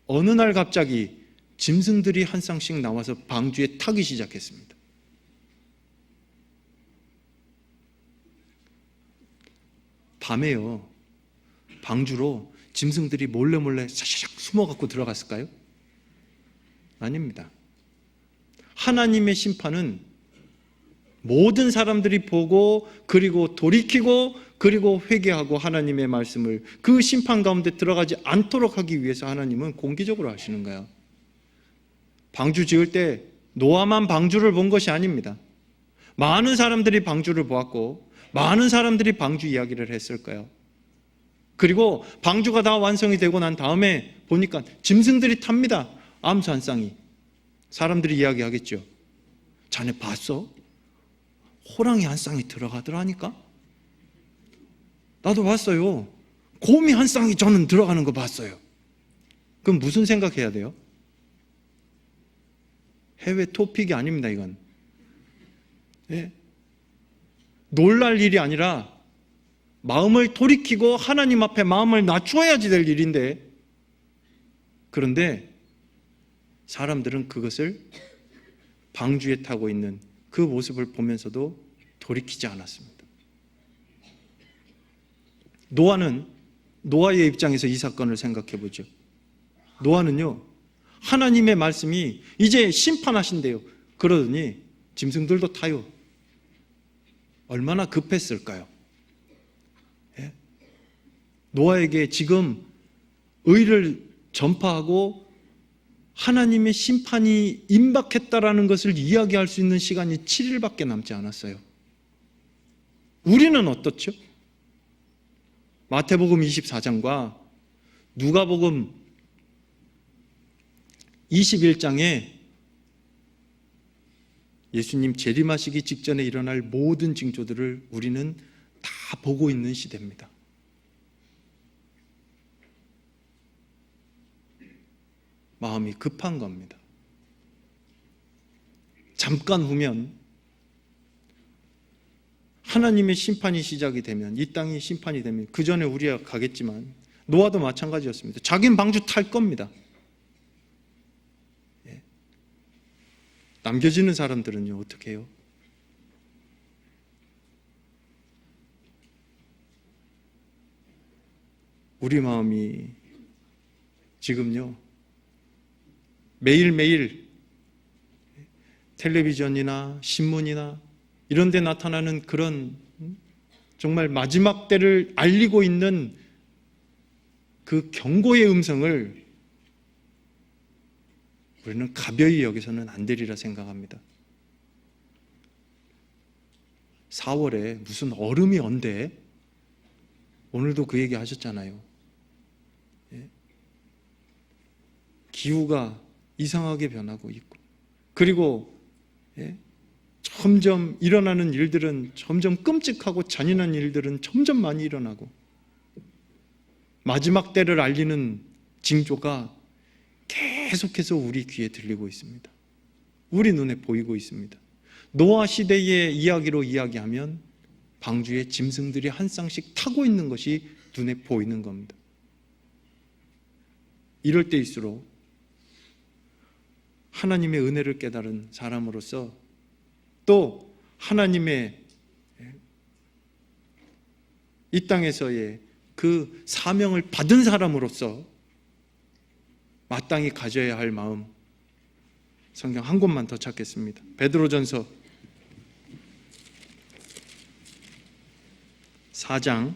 어느 날 갑자기 짐승들이 한 쌍씩 나와서 방주에 타기 시작했습니다. 밤에요, 방주로 짐승들이 몰래 샤샤샥 숨어갖고 들어갔을까요? 아닙니다. 하나님의 심판은 모든 사람들이 보고 그리고 돌이키고 그리고 회개하고 하나님의 말씀을 그 심판 가운데 들어가지 않도록 하기 위해서 하나님은 공개적으로 하시는 거예요. 방주 지을 때 노아만 방주를 본 것이 아닙니다. 많은 사람들이 방주를 보았고 많은 사람들이 방주 이야기를 했을 거예요. 그리고 방주가 다 완성이 되고 난 다음에 보니까 짐승들이 탑니다. 암수 한 쌍이. 사람들이 이야기하겠죠. 자네 봤어? 호랑이 한 쌍이 들어가더라니까? 나도 봤어요. 곰이 한 쌍이 저는 들어가는 거 봤어요. 그럼 무슨 생각해야 돼요? 해외 토픽이 아닙니다, 이건. 네. 놀랄 일이 아니라 마음을 돌이키고 하나님 앞에 마음을 낮추어야지 될 일인데, 그런데 사람들은 그것을 방주에 타고 있는 그 모습을 보면서도 돌이키지 않았습니다. 노아의 입장에서 이 사건을 생각해 보죠. 노아는요, 하나님의 말씀이 이제 심판하신대요. 그러더니 짐승들도 타요. 얼마나 급했을까요? 예? 노아에게 지금 의를 전파하고 하나님의 심판이 임박했다라는 것을 이야기할 수 있는 시간이 7일밖에 남지 않았어요. 우리는 어떻죠? 마태복음 24장과 누가복음 21장에 예수님 재림하시기 직전에 일어날 모든 징조들을 우리는 다 보고 있는 시대입니다. 마음이 급한 겁니다. 잠깐 후면 하나님의 심판이 시작이 되면, 이 땅이 심판이 되면 그 전에 우리가 가겠지만 노아도 마찬가지였습니다. 자기는 방주 탈 겁니다. 예. 남겨지는 사람들은요, 어떻게 해요? 우리 마음이 지금요, 매일매일 텔레비전이나 신문이나 이런 데 나타나는 그런 정말 마지막 때를 알리고 있는 그 경고의 음성을 우리는 가벼이 여기서는 안 되리라 생각합니다. 4월에 무슨 얼음이 온대? 오늘도 그 얘기 하셨잖아요. 예? 기후가 이상하게 변하고 있고, 그리고 점점 일어나는 일들은 점점 끔찍하고 잔인한 일들은 점점 많이 일어나고, 마지막 때를 알리는 징조가 계속해서 우리 귀에 들리고 있습니다. 우리 눈에 보이고 있습니다. 노아 시대의 이야기로 이야기하면 방주에 짐승들이 한 쌍씩 타고 있는 것이 눈에 보이는 겁니다. 이럴 때일수록 하나님의 은혜를 깨달은 사람으로서, 또 하나님의 이 땅에서의 그 사명을 받은 사람으로서 마땅히 가져야 할 마음, 성경 한 곳만 더 찾겠습니다. 베드로전서 4장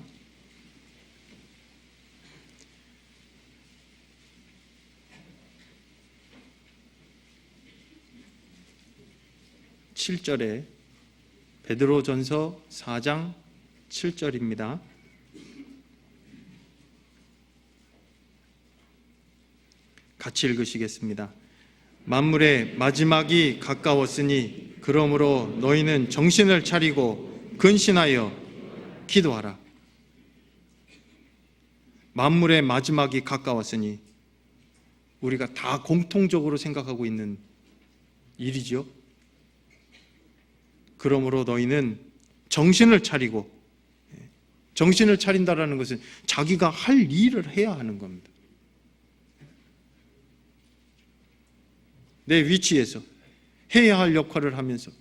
7절에, 베드로전서 4장 7절입니다. 같이 읽으시겠습니다. 만물의 마지막이 가까웠으니 그러므로 너희는 정신을 차리고 근신하여 기도하라. 만물의 마지막이 가까웠으니 우리가 다 공통적으로 생각하고 있는 일이죠. 그러므로 너희는 정신을 차리고, 정신을 차린다라는 것은 자기가 할 일을 해야 하는 겁니다. 내 위치에서 해야 할 역할을 하면서,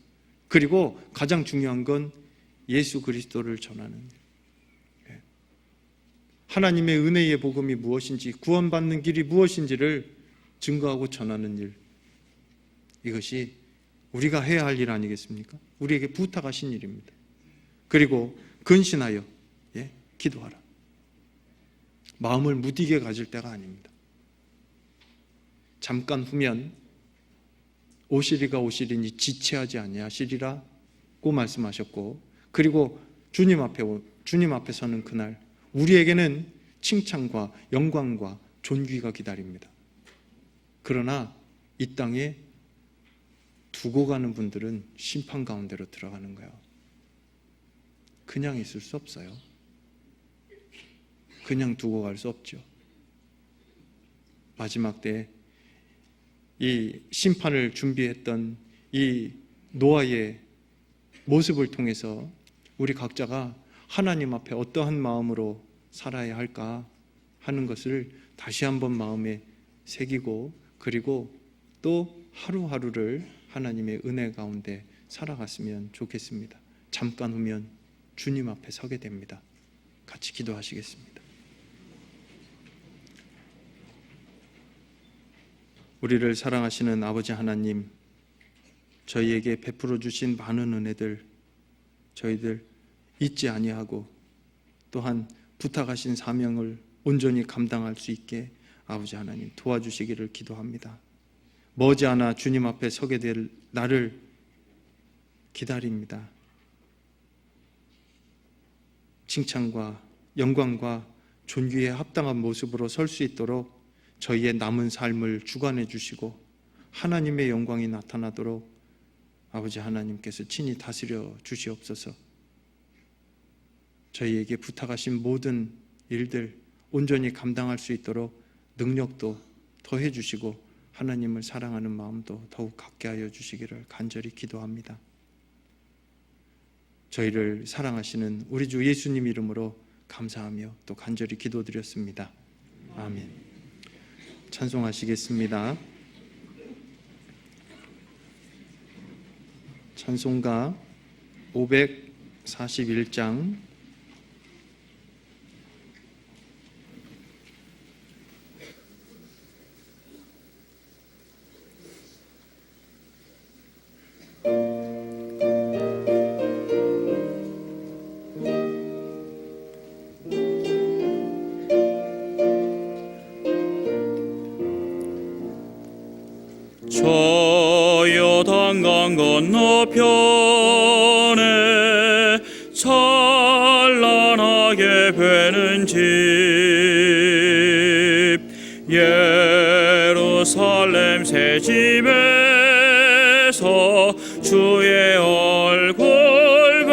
그리고 가장 중요한 건 예수 그리스도를 전하는 일. 하나님의 은혜의 복음이 무엇인지, 구원받는 길이 무엇인지를 증거하고 전하는 일, 이것이 우리가 해야 할 일 아니겠습니까? 우리에게 부탁하신 일입니다. 그리고 근신하여 기도하라. 마음을 무디게 가질 때가 아닙니다. 잠깐 후면 오시리가 오시리니 지체하지 아니하시리라고 말씀하셨고, 그리고 주님 앞에 서는 그날 우리에게는 칭찬과 영광과 존귀가 기다립니다. 그러나 이 땅에 두고 가는 분들은 심판 가운데로 들어가는 거예요. 그냥 있을 수 없어요. 그냥 두고 갈 수 없죠. 마지막 때 이 심판을 준비했던 이 노아의 모습을 통해서 우리 각자가 하나님 앞에 어떠한 마음으로 살아야 할까 하는 것을 다시 한번 마음에 새기고, 그리고 또 하루하루를 하나님의 은혜 가운데 살아갔으면 좋겠습니다. 잠깐 후면 주님 앞에 서게 됩니다. 같이 기도하시겠습니다. 우리를 사랑하시는 아버지 하나님, 저희에게 베풀어 주신 많은 은혜들 저희들 잊지 아니하고 또한 부탁하신 사명을 온전히 감당할 수 있게 아버지 하나님 도와주시기를 기도합니다. 머지않아 주님 앞에 서게 될 날을 기다립니다. 칭찬과 영광과 존귀에 합당한 모습으로 설 수 있도록 저희의 남은 삶을 주관해 주시고 하나님의 영광이 나타나도록 아버지 하나님께서 친히 다스려 주시옵소서. 저희에게 부탁하신 모든 일들 온전히 감당할 수 있도록 능력도 더해 주시고 하나님을 사랑하는 마음도 더욱 갖게 하여 주시기를 간절히 기도합니다. 저희를 사랑하시는 우리 주 예수님 이름으로 감사하며 또 간절히 기도드렸습니다. 아멘. 찬송하시겠습니다. 찬송가 541장 저 요단강 건너편에 찬란하게 베는 집 예루살렘 새 집에서 주의 얼굴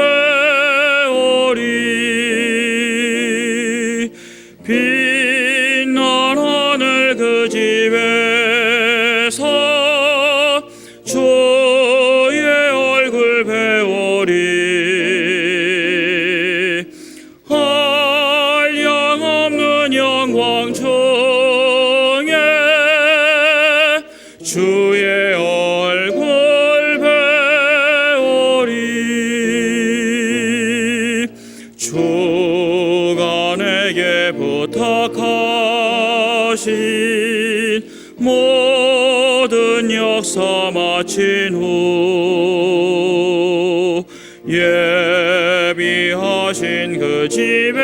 배우리 빛난 하늘 그 집에서 주의 얼굴 배우리 한량없는 영광 중에 주의 얼굴 배우리 주가 내게 부탁하신 모든 역사 마친 후 예비하신 그 집에서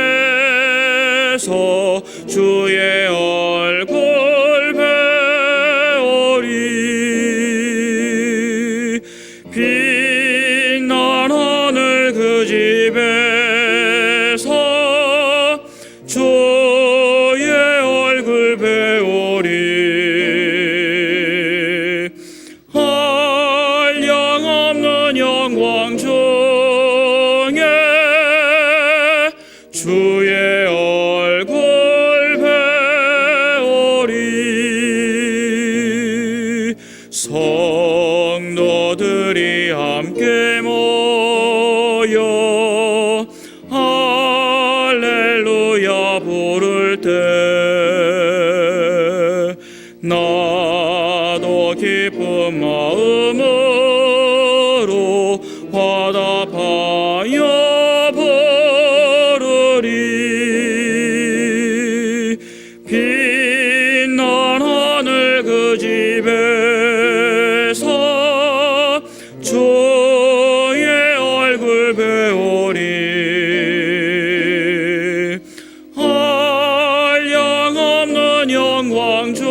주의 얼굴 배우리 빛난 하늘 그 집에서 주의 얼굴 배우리 한량없는 영광 중에 주의 얼굴 배우리 성도들이 함께 모여 할렐루야 부를 때 나도 기쁜 마음으로 화답하여 부르리 빛난 하늘 그 집에서 주의 얼굴 배우리 한량없는 영광 중에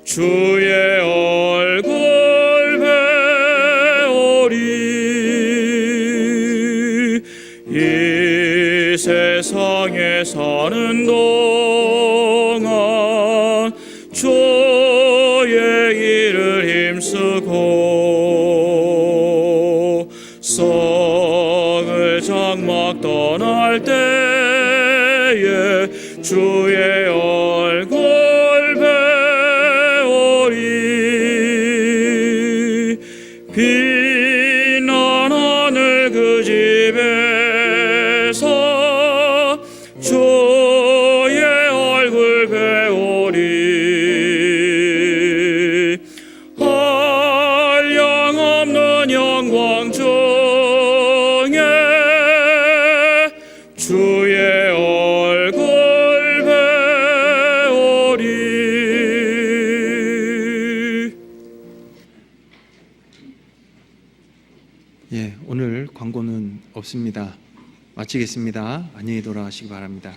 주의 얼굴 배우리 이 세상에 사는 동안 주의 일을 힘쓰고 썩을 장막 떠날 때에 주의 얼굴 배우리 빛난 하늘 그 집에서 주의 얼굴 배우리 한량없는 영광 중에 주의 얼굴 배우리 없습니다. 마치겠습니다. 안녕히 돌아가시기 바랍니다.